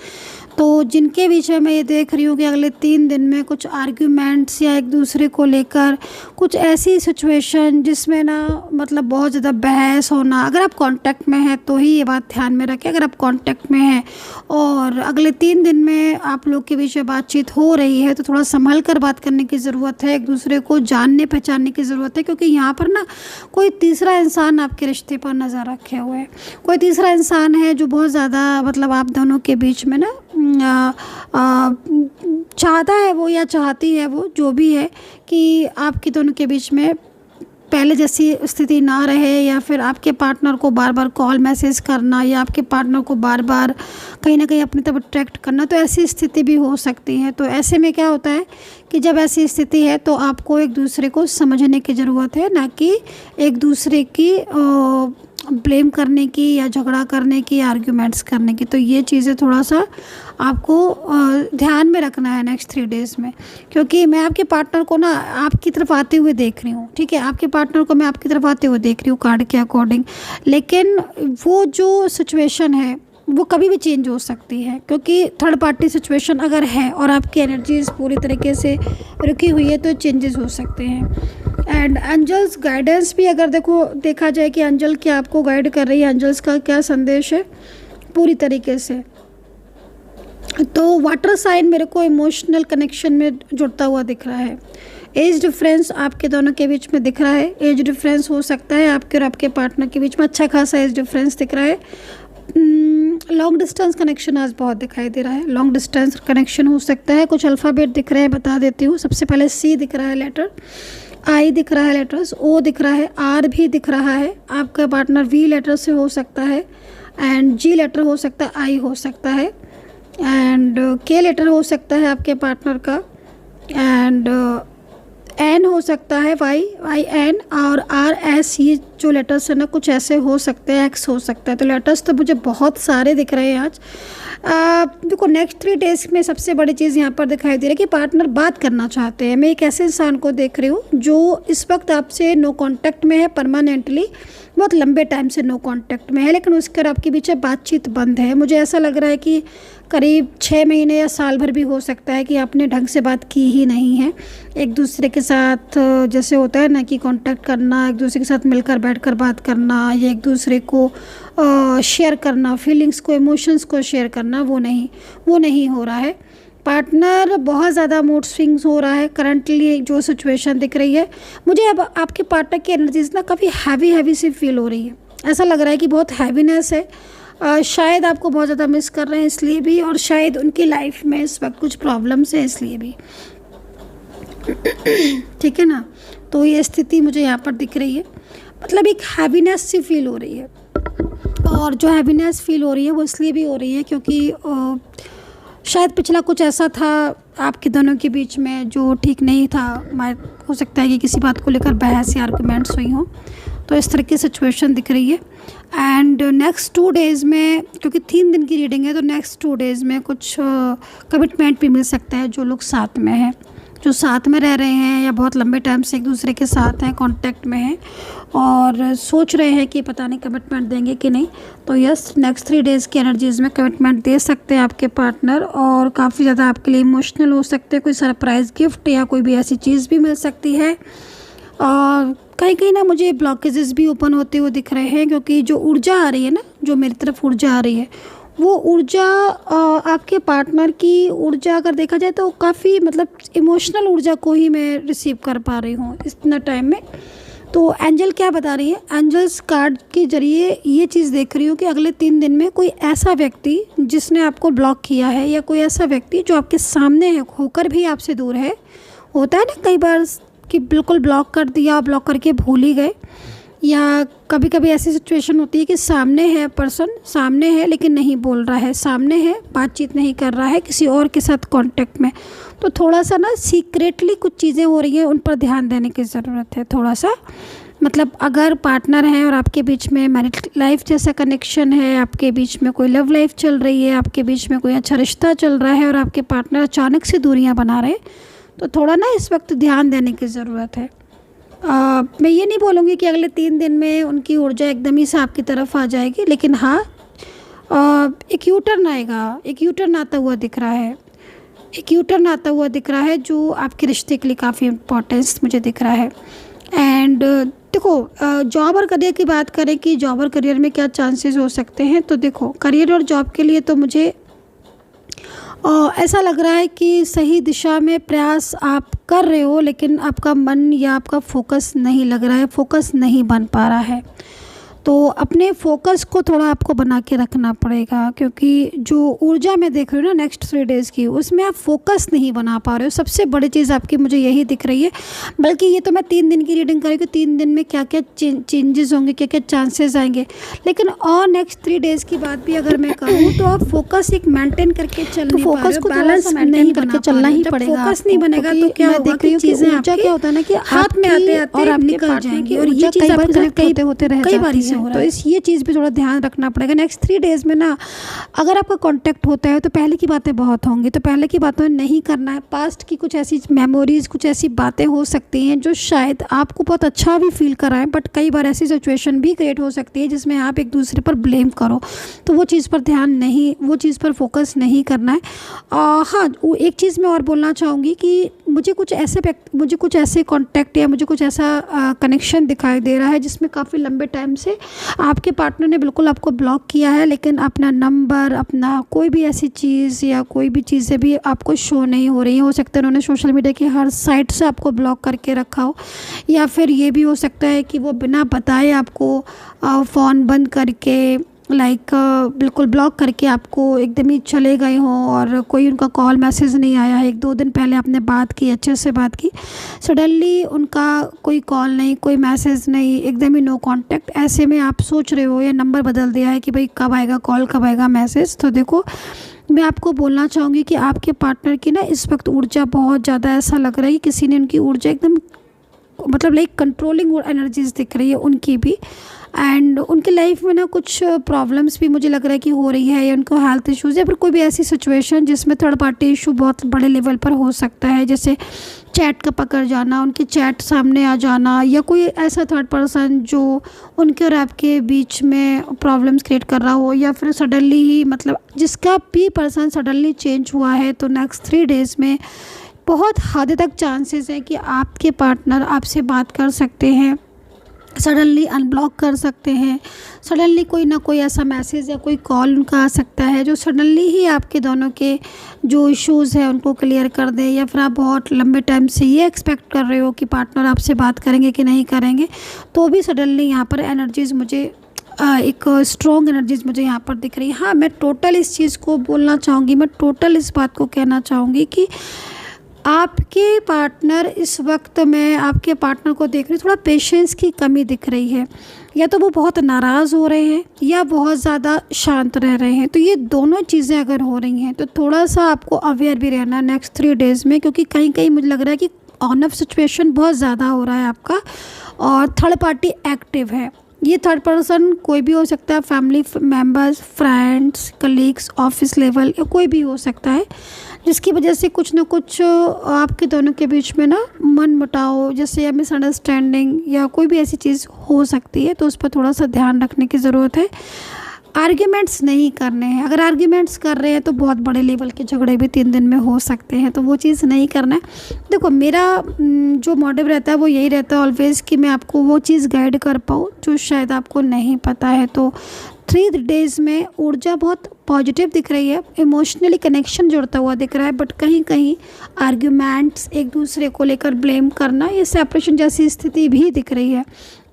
तो जिनके बीच में मैं ये देख रही हूँ कि अगले 3 दिन में कुछ आर्ग्यूमेंट्स या एक दूसरे को लेकर कुछ ऐसी सिचुएशन जिसमें ना मतलब बहुत ज़्यादा बहस होना, अगर आप कांटेक्ट में हैं तो ही ये बात ध्यान में रखें। अगर आप कांटेक्ट में हैं और अगले 3 दिन में आप लोग के बीच में बातचीत हो रही है तो थोड़ा संभल कर बात करने की ज़रूरत है, एक दूसरे को जानने पहचानने की ज़रूरत है, क्योंकि यहाँ पर ना कोई तीसरा इंसान आपके रिश्ते पर नज़र रखे हुए है, कोई तीसरा इंसान है जो बहुत ज़्यादा मतलब आप दोनों के बीच में ना चाहता है वो या चाहती है वो, जो भी है, कि आपके दोनों के बीच में पहले जैसी स्थिति ना रहे, या फिर आपके पार्टनर को बार बार कॉल मैसेज करना, या आपके पार्टनर को बार बार कहीं ना कहीं अपनी तरफ अट्रैक्ट करना, तो ऐसी स्थिति भी हो सकती है। तो ऐसे में क्या होता है कि जब ऐसी स्थिति है तो आपको एक दूसरे को समझने की ज़रूरत है, ना कि एक दूसरे की ब्लेम करने की या झगड़ा करने की, आर्ग्यूमेंट्स करने की। तो ये चीज़ें थोड़ा सा आपको ध्यान में रखना है नेक्स्ट 3 डेज़ में, क्योंकि मैं आपके पार्टनर को ना आपकी तरफ आते हुए देख रही हूँ, ठीक है, आपके पार्टनर को मैं आपकी तरफ आते हुए देख रही हूँ कार्ड के अकॉर्डिंग। लेकिन वो जो सिचुएशन है वो कभी भी चेंज हो सकती है, क्योंकि थर्ड पार्टी सिचुएशन अगर है और आपकी एनर्जीज पूरी तरीके से रुकी हुई है तो चेंजेस हो सकते हैं। एंड एंजल्स गाइडेंस भी अगर देखा जाए कि एंजल क्या आपको गाइड कर रही है, एंजल्स का क्या संदेश है पूरी तरीके से, तो वाटर साइन मेरे को इमोशनल कनेक्शन में जुड़ता हुआ दिख रहा है। एज डिफरेंस आपके दोनों के बीच में दिख रहा है, एज डिफरेंस हो सकता है आपके और आपके पार्टनर के बीच में अच्छा खासा एज डिफरेंस दिख रहा है। लॉन्ग डिस्टेंस कनेक्शन आज बहुत दिखाई दे रहा है, लॉन्ग डिस्टेंस कनेक्शन हो सकता है। कुछ अल्फ़ाबेट दिख रहे हैं, बता देती हूँ। सबसे पहले सी दिख रहा है लेटर, आई दिख रहा है लेटर्स, ओ दिख रहा है, आर भी दिख रहा है, आपका पार्टनर वी लेटर से हो सकता है, एंड जी लेटर हो सकता है, आई हो सकता है, एंड के लेटर हो सकता है आपके पार्टनर का, एंड एन हो सकता है, वाई एन, और आर एस, ये जो लेटर्स है ना कुछ ऐसे हो सकते हैं, एक्स हो सकता है। तो लेटर्स तो मुझे बहुत सारे दिख रहे हैं आज। देखो नेक्स्ट 3 डेज में सबसे बड़ी चीज़ यहाँ पर दिखाई दे रही है कि पार्टनर बात करना चाहते हैं। मैं एक ऐसे इंसान को देख रही हूँ जो इस वक्त आपसे नो कांटेक्ट में है परमानेंटली, बहुत लंबे टाइम से नो कांटेक्ट में है, लेकिन उसके और आपके बीच बातचीत बंद है। मुझे ऐसा लग रहा है कि करीब 6 महीने या साल भर भी हो सकता है कि आपने ढंग से बात की ही नहीं है एक दूसरे के साथ। जैसे होता है ना कि कांटेक्ट करना, एक दूसरे के साथ मिलकर बैठकर बात करना या एक दूसरे को शेयर करना, फीलिंग्स को, इमोशंस को शेयर करना, वो नहीं हो रहा है। पार्टनर बहुत ज़्यादा मूड स्विंग्स हो रहा है करंटली जो सिचुएशन दिख रही है मुझे। अब आपके पार्टनर की एनर्जीज ना काफ़ी हैवी सी फील हो रही है। ऐसा लग रहा है कि बहुत हैवीनेस है। शायद आपको बहुत ज़्यादा मिस कर रहे हैं इसलिए भी, और शायद उनकी लाइफ में इस वक्त कुछ प्रॉब्लम्स हैं इसलिए भी। ठीक है ना। तो ये स्थिति मुझे यहाँ पर दिख रही है, मतलब एक हैवीनेस सी फील हो रही है। और जो हैवीनेस फील हो रही है वो इसलिए भी हो रही है क्योंकि शायद पिछला कुछ ऐसा था आपके दोनों के बीच में जो ठीक नहीं था। हो सकता है कि किसी बात को लेकर बहस या आर्गुमेंट्स हुई हों, तो इस तरह की सिचुएशन दिख रही है। एंड नेक्स्ट 2 डेज़ में, क्योंकि 3 दिन की रीडिंग है, तो नेक्स्ट 2 डेज़ में कुछ कमिटमेंट भी मिल सकता है। जो लोग साथ में हैं, जो साथ में रह रहे हैं या बहुत लंबे टाइम से एक दूसरे के साथ हैं, कांटेक्ट में हैं और सोच रहे हैं कि पता नहीं कमिटमेंट देंगे कि नहीं, तो यस नेक्स्ट 3 डेज़ की एनर्जीज़ में कमिटमेंट दे सकते हैं आपके पार्टनर। और काफ़ी ज़्यादा आपके लिए इमोशनल हो सकते हैं, कोई सरप्राइज़ गिफ्ट या कोई भी ऐसी चीज़ भी मिल सकती है। और कहीं ना मुझे ब्लॉकेजेस भी ओपन होते हुए दिख रहे हैं, क्योंकि जो ऊर्जा आ रही है ना, जो मेरी तरफ ऊर्जा आ रही है, वो ऊर्जा आपके पार्टनर की ऊर्जा अगर देखा जाए तो काफ़ी मतलब इमोशनल ऊर्जा को ही मैं रिसीव कर पा रही हूँ इतना टाइम में। तो एंजल क्या बता रही है, एंजल्स कार्ड के जरिए ये चीज़ देख रही हूँ कि अगले 3 दिन में कोई ऐसा व्यक्ति जिसने आपको ब्लॉक किया है, या कोई ऐसा व्यक्ति जो आपके सामने है होकर भी आपसे दूर है। होता है ना कई बार कि बिल्कुल ब्लॉक कर दिया, ब्लॉक करके भूल ही गए, या कभी कभी ऐसी सिचुएशन होती है कि सामने है पर्सन, सामने है लेकिन नहीं बोल रहा है, सामने है बातचीत नहीं कर रहा है, किसी और के साथ कांटेक्ट में। तो थोड़ा सा ना सीक्रेटली कुछ चीज़ें हो रही हैं, उन पर ध्यान देने की ज़रूरत है थोड़ा सा। मतलब अगर पार्टनर है और आपके बीच में मैरिड लाइफ जैसा कनेक्शन है, आपके बीच में कोई लव लाइफ चल रही है, आपके बीच में कोई अच्छा रिश्ता चल रहा है और आपके पार्टनर अचानक से दूरियाँ बना रहे, तो थोड़ा ना इस वक्त ध्यान देने की ज़रूरत है। मैं ये नहीं बोलूँगी कि अगले 3 दिन में उनकी ऊर्जा एकदम ही से आपकी तरफ आ जाएगी, लेकिन हाँ एक यू टर्न आएगा, एक यू टर्न आता हुआ दिख रहा है, एक यू टर्न आता हुआ दिख रहा है जो आपके रिश्ते के लिए काफ़ी इम्पोर्टेंस मुझे दिख रहा है। एंड देखो जॉब और करियर की बात करें कि जॉब और करियर में क्या चांसेस हो सकते हैं, तो देखो करियर और जॉब के लिए तो मुझे ऐसा लग रहा है कि सही दिशा में प्रयास आप कर रहे हो, लेकिन आपका मन या आपका फोकस नहीं लग रहा है, फोकस नहीं बन पा रहा है। तो अपने फोकस को थोड़ा आपको बना के रखना पड़ेगा, क्योंकि जो ऊर्जा मैं देख रही हूँ ना नेक्स्ट 3 डेज़ की, उसमें आप फोकस नहीं बना पा रहे हो। सबसे बड़ी चीज़ आपकी मुझे यही दिख रही है। बल्कि ये तो मैं 3 दिन की रीडिंग करी कि 3 दिन में क्या क्या चेंजेस होंगे, क्या क्या चांसेस आएंगे, लेकिन और नेक्स्ट 3 डेज़ की बात भी अगर मैं करूँ तो आप फोकस एक मेंटेन करके चल नहीं पा रहे हो, बैलेंस नहीं करके चलना ही पड़ेगा। फोकस नहीं बनेगा तो क्या होगा कि चीज़ें क्या होता है ना कि हाथ में आते आते और आप निकल जाएंगे, और ये चीज़ आपके साथ कई बार से हो रहा है। तो ये चीज़ भी थोड़ा ध्यान रखना पड़ेगा नेक्स्ट 3 डेज़ में ना। अगर आपका कांटेक्ट होता है तो पहले की बातें बहुत होंगी, तो पहले की बातें नहीं करना है। पास्ट की कुछ ऐसी मेमोरीज़, कुछ ऐसी बातें हो सकती हैं जो शायद आपको बहुत अच्छा भी फील कराएं, बट कई बार ऐसी सिचुएशन भी क्रिएट हो सकती है जिसमें आप एक दूसरे पर ब्लेम करो, तो वो चीज़ पर ध्यान नहीं, वो चीज़ पर फोकस नहीं करना है। हाँ, एक चीज़ मैं और बोलना चाहूँगी कि मुझे कुछ ऐसे कॉन्टैक्ट या मुझे कुछ ऐसा कनेक्शन दिखाई दे रहा है जिसमें काफ़ी लंबे टाइम से आपके पार्टनर ने बिल्कुल आपको ब्लॉक किया है, लेकिन अपना नंबर, अपना कोई भी ऐसी चीज़ या कोई भी चीज़ें भी आपको शो नहीं हो रही हैं। हो सकता है उन्होंने सोशल मीडिया की हर साइट से आपको ब्लॉक करके रखा हो, या फिर ये भी हो सकता है कि वो बिना बताए आपको फ़ोन बंद करके बिल्कुल ब्लॉक करके आपको एकदम ही चले गए हों, और कोई उनका कॉल मैसेज नहीं आया है। 1-2 दिन पहले आपने बात की, अच्छे से बात की, सडनली उनका कोई कॉल नहीं, कोई मैसेज नहीं, एकदम ही नो कांटेक्ट। ऐसे में आप सोच रहे हो या नंबर बदल दिया है कि भाई कब आएगा कॉल, कब आएगा मैसेज। तो देखो मैं आपको बोलना चाहूँगी कि आपके पार्टनर की ना इस वक्त ऊर्जा बहुत ज़्यादा, ऐसा लग रहा है कि किसी ने उनकी ऊर्जा एकदम मतलब लाइक कंट्रोलिंग और एनर्जीज दिख रही है उनकी भी। एंड उनकी लाइफ में ना कुछ प्रॉब्लम्स भी मुझे लग रहा है कि हो रही है, या उनको हेल्थ इश्यूज़ या फिर कोई भी ऐसी सिचुएशन जिसमें थर्ड पार्टी इशू बहुत बड़े लेवल पर हो सकता है, जैसे चैट का पकड़ जाना, उनकी चैट सामने आ जाना, या कोई ऐसा थर्ड पर्सन जो उनके और आपके बीच में प्रॉब्लम्स क्रिएट कर रहा हो, या फिर सडनली ही मतलब जिसका भी पर्सन सडनली चेंज हुआ है। तो नेक्स्ट 3 डेज़ में बहुत हद तक चांसेस है कि आपके पार्टनर आपसे बात कर सकते हैं, सडनली अनब्लॉक कर सकते हैं, सडनली कोई ना कोई ऐसा मैसेज या कोई कॉल उनका आ सकता है जो सडनली ही आपके दोनों के जो इश्यूज़ हैं उनको क्लियर कर दे। या फिर आप बहुत लंबे टाइम से ये एक्सपेक्ट कर रहे हो कि पार्टनर आपसे बात करेंगे कि नहीं करेंगे, तो भी सडनली यहाँ पर एनर्जीज़ मुझे एक स्ट्रॉन्ग एनर्जीज़ मुझे यहाँ पर दिख रही है। हाँ, मैं टोटल इस चीज़ को बोलना चाहूँगी, मैं टोटल इस बात को कहना चाहूँगी कि आपके पार्टनर इस वक्त मैं आपके पार्टनर को देख रही हूँ, थोड़ा पेशेंस की कमी दिख रही है। या तो वो बहुत नाराज़ हो रहे हैं या बहुत ज़्यादा शांत रह रहे हैं। तो ये दोनों चीज़ें अगर हो रही हैं तो थोड़ा सा आपको अवेयर भी रहना नेक्स्ट 3 डेज़ में, क्योंकि कहीं कहीं मुझे लग रहा है कि ऑन ऑफ सिचुएशन बहुत ज़्यादा हो रहा है आपका, और थर्ड पार्टी एक्टिव है। ये थर्ड पर्सन कोई भी हो सकता है, family members, friends, colleagues, office level, या कोई भी हो सकता है, जिसकी वजह से कुछ ना कुछ आपके दोनों के बीच में ना मनमुटाव जैसे या मिसअंडरस्टैंडिंग या कोई भी ऐसी चीज़ हो सकती है। तो उस पर थोड़ा सा ध्यान रखने की ज़रूरत है। आर्ग्यूमेंट्स नहीं करने हैं, अगर आर्ग्यूमेंट्स कर रहे हैं तो बहुत बड़े लेवल के झगड़े भी 3 दिन में हो सकते हैं, तो वो चीज़ नहीं करना है। देखो, मेरा जो मोटिव रहता है वो यही रहता है ऑलवेज़ कि मैं आपको वो चीज़ गाइड कर पाऊँ जो शायद आपको नहीं पता है। तो 3 डेज़ में ऊर्जा बहुत पॉजिटिव दिख रही है, इमोशनली कनेक्शन जुड़ता हुआ दिख रहा है, बट कहीं कहीं आर्ग्यूमेंट्स, एक दूसरे को लेकर ब्लेम करना, ये सेपरेशन जैसी स्थिति भी दिख रही है,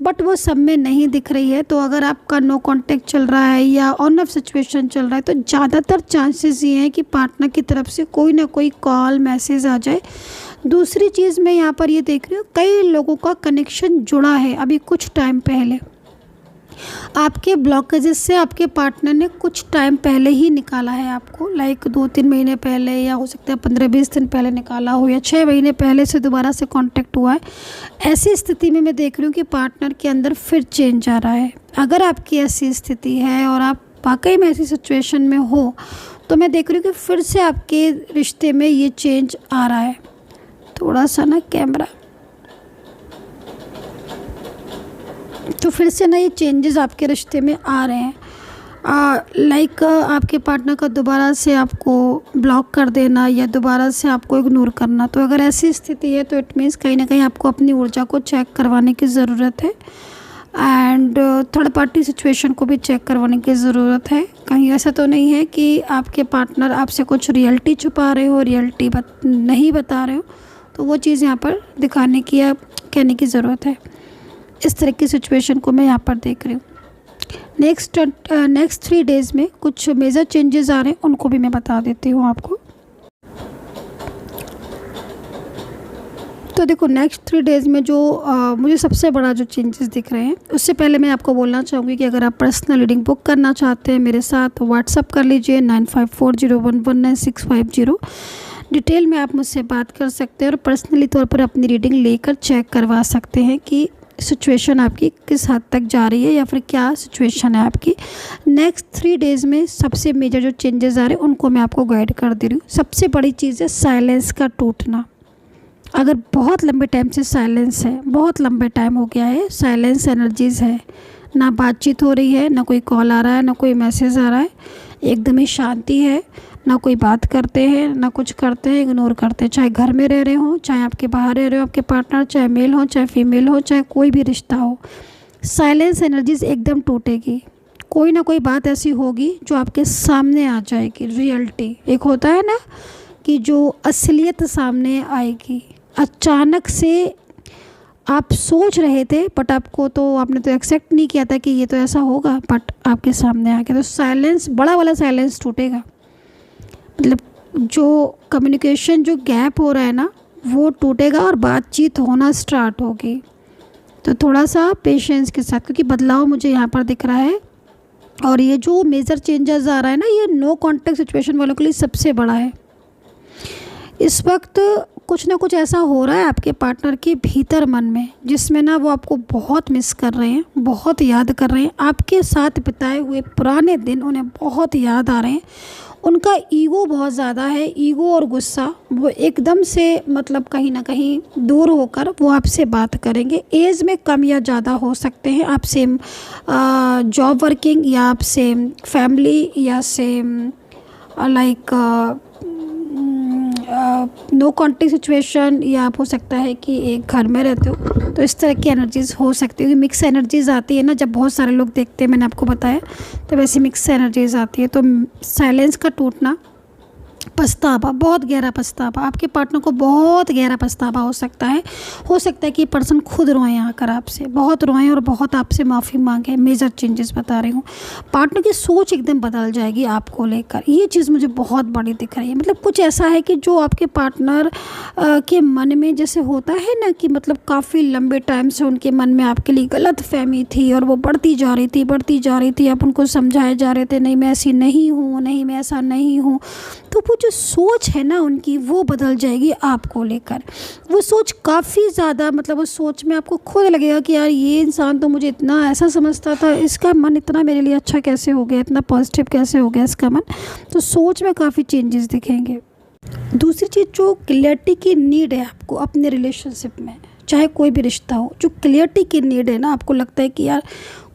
बट वो सब में नहीं दिख रही है। तो अगर आपका नो कांटेक्ट चल रहा है या ऑन ऑफ सिचुएशन चल रहा है तो ज़्यादातर चांसेस ये हैं कि पार्टनर की तरफ से कोई ना कोई कॉल मैसेज आ जाए। दूसरी चीज़ मैं यहाँ पर ये देख रही हूँ, कई लोगों का कनेक्शन जुड़ा है अभी कुछ टाइम पहले, आपके ब्लॉकेजेस से आपके पार्टनर ने कुछ टाइम पहले ही निकाला है आपको, लाइक 2-3 महीने पहले, या हो सकता है 15-20 दिन पहले निकाला हो, या 6 महीने पहले से दोबारा से कांटेक्ट हुआ है। ऐसी स्थिति में मैं देख रही हूँ कि पार्टनर के अंदर फिर चेंज आ रहा है। अगर आपकी ऐसी स्थिति है और आप वाकई में ऐसी सिचुएशन में हो तो मैं देख रही हूँ कि फिर से आपके रिश्ते में ये चेंज आ रहा है। थोड़ा सा ना कैमरा, तो फिर से ना ये चेंजेस आपके रिश्ते में आ रहे हैं। लाइक आपके पार्टनर का दोबारा से आपको ब्लॉक कर देना या दोबारा से आपको इग्नोर करना। तो अगर ऐसी स्थिति है तो इट मीन्स कहीं ना कहीं आपको अपनी ऊर्जा को चेक करवाने की ज़रूरत है, एंड थर्ड पार्टी सिचुएशन को भी चेक करवाने की ज़रूरत है। कहीं ऐसा तो नहीं है कि आपके पार्टनर आपसे कुछ रियलिटी छुपा रहे हो, रियलिटी नहीं बता रहे हो, तो वो चीज़ यहाँ पर दिखाने की या कहने की ज़रूरत है। इस तरह की सिचुएशन को मैं यहाँ पर देख रही हूँ। नेक्स्ट 3 डेज़ में कुछ मेजर चेंजेस आ रहे हैं, उनको भी मैं बता देती हूँ आपको। तो देखो, नेक्स्ट 3 डेज़ में जो मुझे सबसे बड़ा जो चेंजेस दिख रहे हैं, उससे पहले मैं आपको बोलना चाहूँगी कि अगर आप पर्सनल रीडिंग बुक करना चाहते हैं मेरे साथ, तो व्हाट्सअप कर लीजिए 9540119650। डिटेल में आप मुझसे बात कर सकते हैं और पर्सनली तौर पर अपनी रीडिंग लेकर चेक करवा सकते हैं कि सिचुएशन आपकी किस हद तक जा रही है या फिर क्या सिचुएशन है आपकी। नेक्स्ट 3 डेज़ में सबसे मेजर जो चेंजेस आ रहे हैं उनको मैं आपको गाइड कर दे रही हूँ। सबसे बड़ी चीज़ है साइलेंस का टूटना। अगर बहुत लंबे टाइम से साइलेंस है, बहुत लंबे टाइम हो गया है, साइलेंस एनर्जीज़ है, ना बातचीत हो रही है, ना कोई कॉल आ रहा है, ना कोई मैसेज आ रहा है, एकदम ही शांति है, ना कोई बात करते हैं, ना कुछ करते हैं, इग्नोर करते हैं। चाहे घर में रह रहे हो, चाहे आपके बाहर रह रहे हो आपके पार्टनर, चाहे मेल हो चाहे फीमेल हो, चाहे कोई भी रिश्ता हो, साइलेंस एनर्जीज़ एकदम टूटेगी। कोई ना कोई बात ऐसी होगी जो आपके सामने आ जाएगी, रियलिटी एक होता है ना कि जो असलियत सामने आएगी। अचानक से आप सोच रहे थे बट आपको तो आपने तो एक्सेप्ट नहीं किया था कि ये तो ऐसा होगा, बट आपके सामने आ गया। तो साइलेंस, बड़ा वाला साइलेंस टूटेगा। मतलब जो कम्युनिकेशन जो गैप हो रहा है ना वो टूटेगा और बातचीत होना स्टार्ट होगी। तो थोड़ा सा पेशेंस के साथ, क्योंकि बदलाव मुझे यहाँ पर दिख रहा है। और ये जो मेजर चेंजेस आ रहा है ना, ये नो कॉन्टेक्ट सिचुएशन वालों के लिए सबसे बड़ा है। इस वक्त कुछ ना कुछ ऐसा हो रहा है आपके पार्टनर के भीतर मन में, जिसमें ना वो आपको बहुत मिस कर रहे हैं, बहुत याद कर रहे हैं। आपके साथ बिताए हुए पुराने दिन उन्हें बहुत याद आ रहे हैं। उनका ईगो बहुत ज़्यादा है, ईगो और गुस्सा वो एकदम से मतलब कहीं ना कहीं दूर होकर वो आपसे बात करेंगे। एज में कम या ज़्यादा हो सकते हैं, आप सेम जॉब वर्किंग या आप सेम फैमिली या same like no contact situation, या आप हो सकता है कि एक घर में रहते हो। तो इस तरह की एनर्जीज़ हो सकती है। मिक्स एनर्जीज़ आती है ना, जब बहुत सारे लोग देखते हैं, मैंने आपको बताया, तो वैसे मिक्स एनर्जीज़ आती है। तो साइलेंस का टूटना, पछतावा, बहुत गहरा पछतावा, आपके पार्टनर को बहुत गहरा पछतावा हो सकता है। हो सकता है कि पर्सन खुद रोएं आकर आपसे, बहुत रोएं और बहुत आपसे माफ़ी मांगे। मेजर चेंजेस बता रही हूँ। पार्टनर की सोच एकदम बदल जाएगी आपको लेकर, ये चीज़ मुझे बहुत बड़ी दिख रही है। मतलब कुछ ऐसा है कि जो आपके पार्टनर के मन में जैसे होता है ना कि मतलब काफ़ी लंबे टाइम से उनके मन में आपके लिए गलत फहमी थी और वो बढ़ती जा रही थी, बढ़ती जा रही थी। आप उनको समझाए जा रहे थे, नहीं मैं ऐसी नहीं हूँ, नहीं मैं ऐसा नहीं हूँ। तो वो जो सोच है ना उनकी, वो बदल जाएगी आपको लेकर। वो सोच काफ़ी ज़्यादा, मतलब उस सोच में आपको खुद लगेगा कि यार ये इंसान तो मुझे इतना ऐसा समझता था, इसका मन इतना मेरे लिए अच्छा कैसे हो गया, इतना पॉजिटिव कैसे हो गया इसका मन। तो सोच में काफ़ी चेंजेस दिखेंगे। दूसरी चीज़, जो क्लियरिटी की नीड है आपको अपने रिलेशनशिप में, चाहे कोई भी रिश्ता हो, जो क्लियरिटी की नीड है ना, आपको लगता है कि यार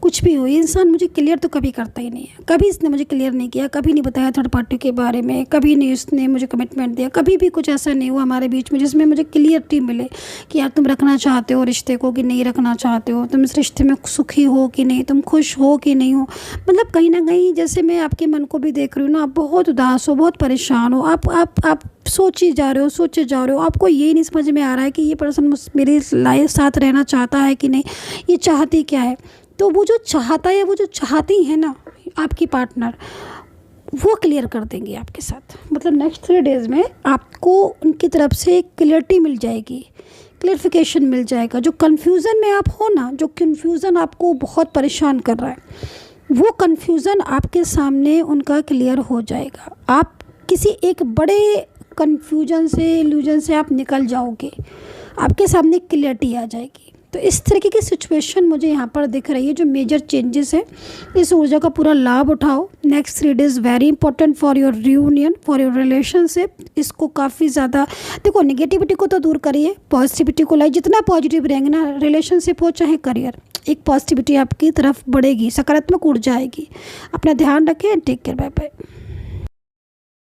कुछ भी हो, ये इंसान मुझे क्लियर तो कभी करता ही नहीं है, कभी इसने मुझे क्लियर नहीं किया, कभी नहीं बताया थर्ड पार्टी के बारे में, कभी नहीं उसने मुझे कमिटमेंट दिया, कभी भी कुछ ऐसा नहीं हुआ हमारे बीच में जिसमें मुझे क्लियरिटी मिले कि यार तुम रखना चाहते हो रिश्ते को कि नहीं रखना चाहते हो, तुम इस रिश्ते में सुखी हो कि नहीं, तुम खुश हो कि नहीं हो। मतलब कहीं ना कहीं जैसे मैं आपके मन को भी देख रही हूँ ना, आप बहुत उदास हो, बहुत परेशान हो, आप सोचे जा रहे हो, आपको ये नहीं समझ में आ रहा है कि ये पर्सन मेरे लाइफ साथ रहना चाहता है कि नहीं, ये चाहती क्या है। तो वो जो चाहता है, वो जो चाहती है ना आपकी पार्टनर, वो क्लियर कर देंगे आपके साथ। मतलब नेक्स्ट 3 डेज़ में आपको उनकी तरफ से एक क्लियरिटी मिल जाएगी, क्लियरिफिकेशन मिल जाएगा। जो कन्फ्यूज़न में आप हो ना, जो कन्फ्यूज़न आपको बहुत परेशान कर रहा है, वो कन्फ्यूज़न आपके सामने उनका क्लियर हो जाएगा। आप किसी एक बड़े कन्फ्यूजन से, इल्यूजन से आप निकल जाओगे, आपके सामने क्लियरिटी आ जाएगी। तो इस तरीके की सिचुएशन मुझे यहाँ पर दिख रही है। जो मेजर चेंजेस है, इस ऊर्जा का पूरा लाभ उठाओ। Next 3 days very important for your reunion, for your relationship. इसको काफ़ी ज़्यादा देखो, नेगेटिविटी को तो दूर करिए, पॉजिटिविटी को लाइए। जितना पॉजिटिव रहेंगे ना, रिलेशनशिप हो चाहे करियर, एक पॉजिटिविटी आपकी तरफ बढ़ेगी, सकारात्मक ऊर्जा आएगी। अपना ध्यान रखें। Take care, bye bye.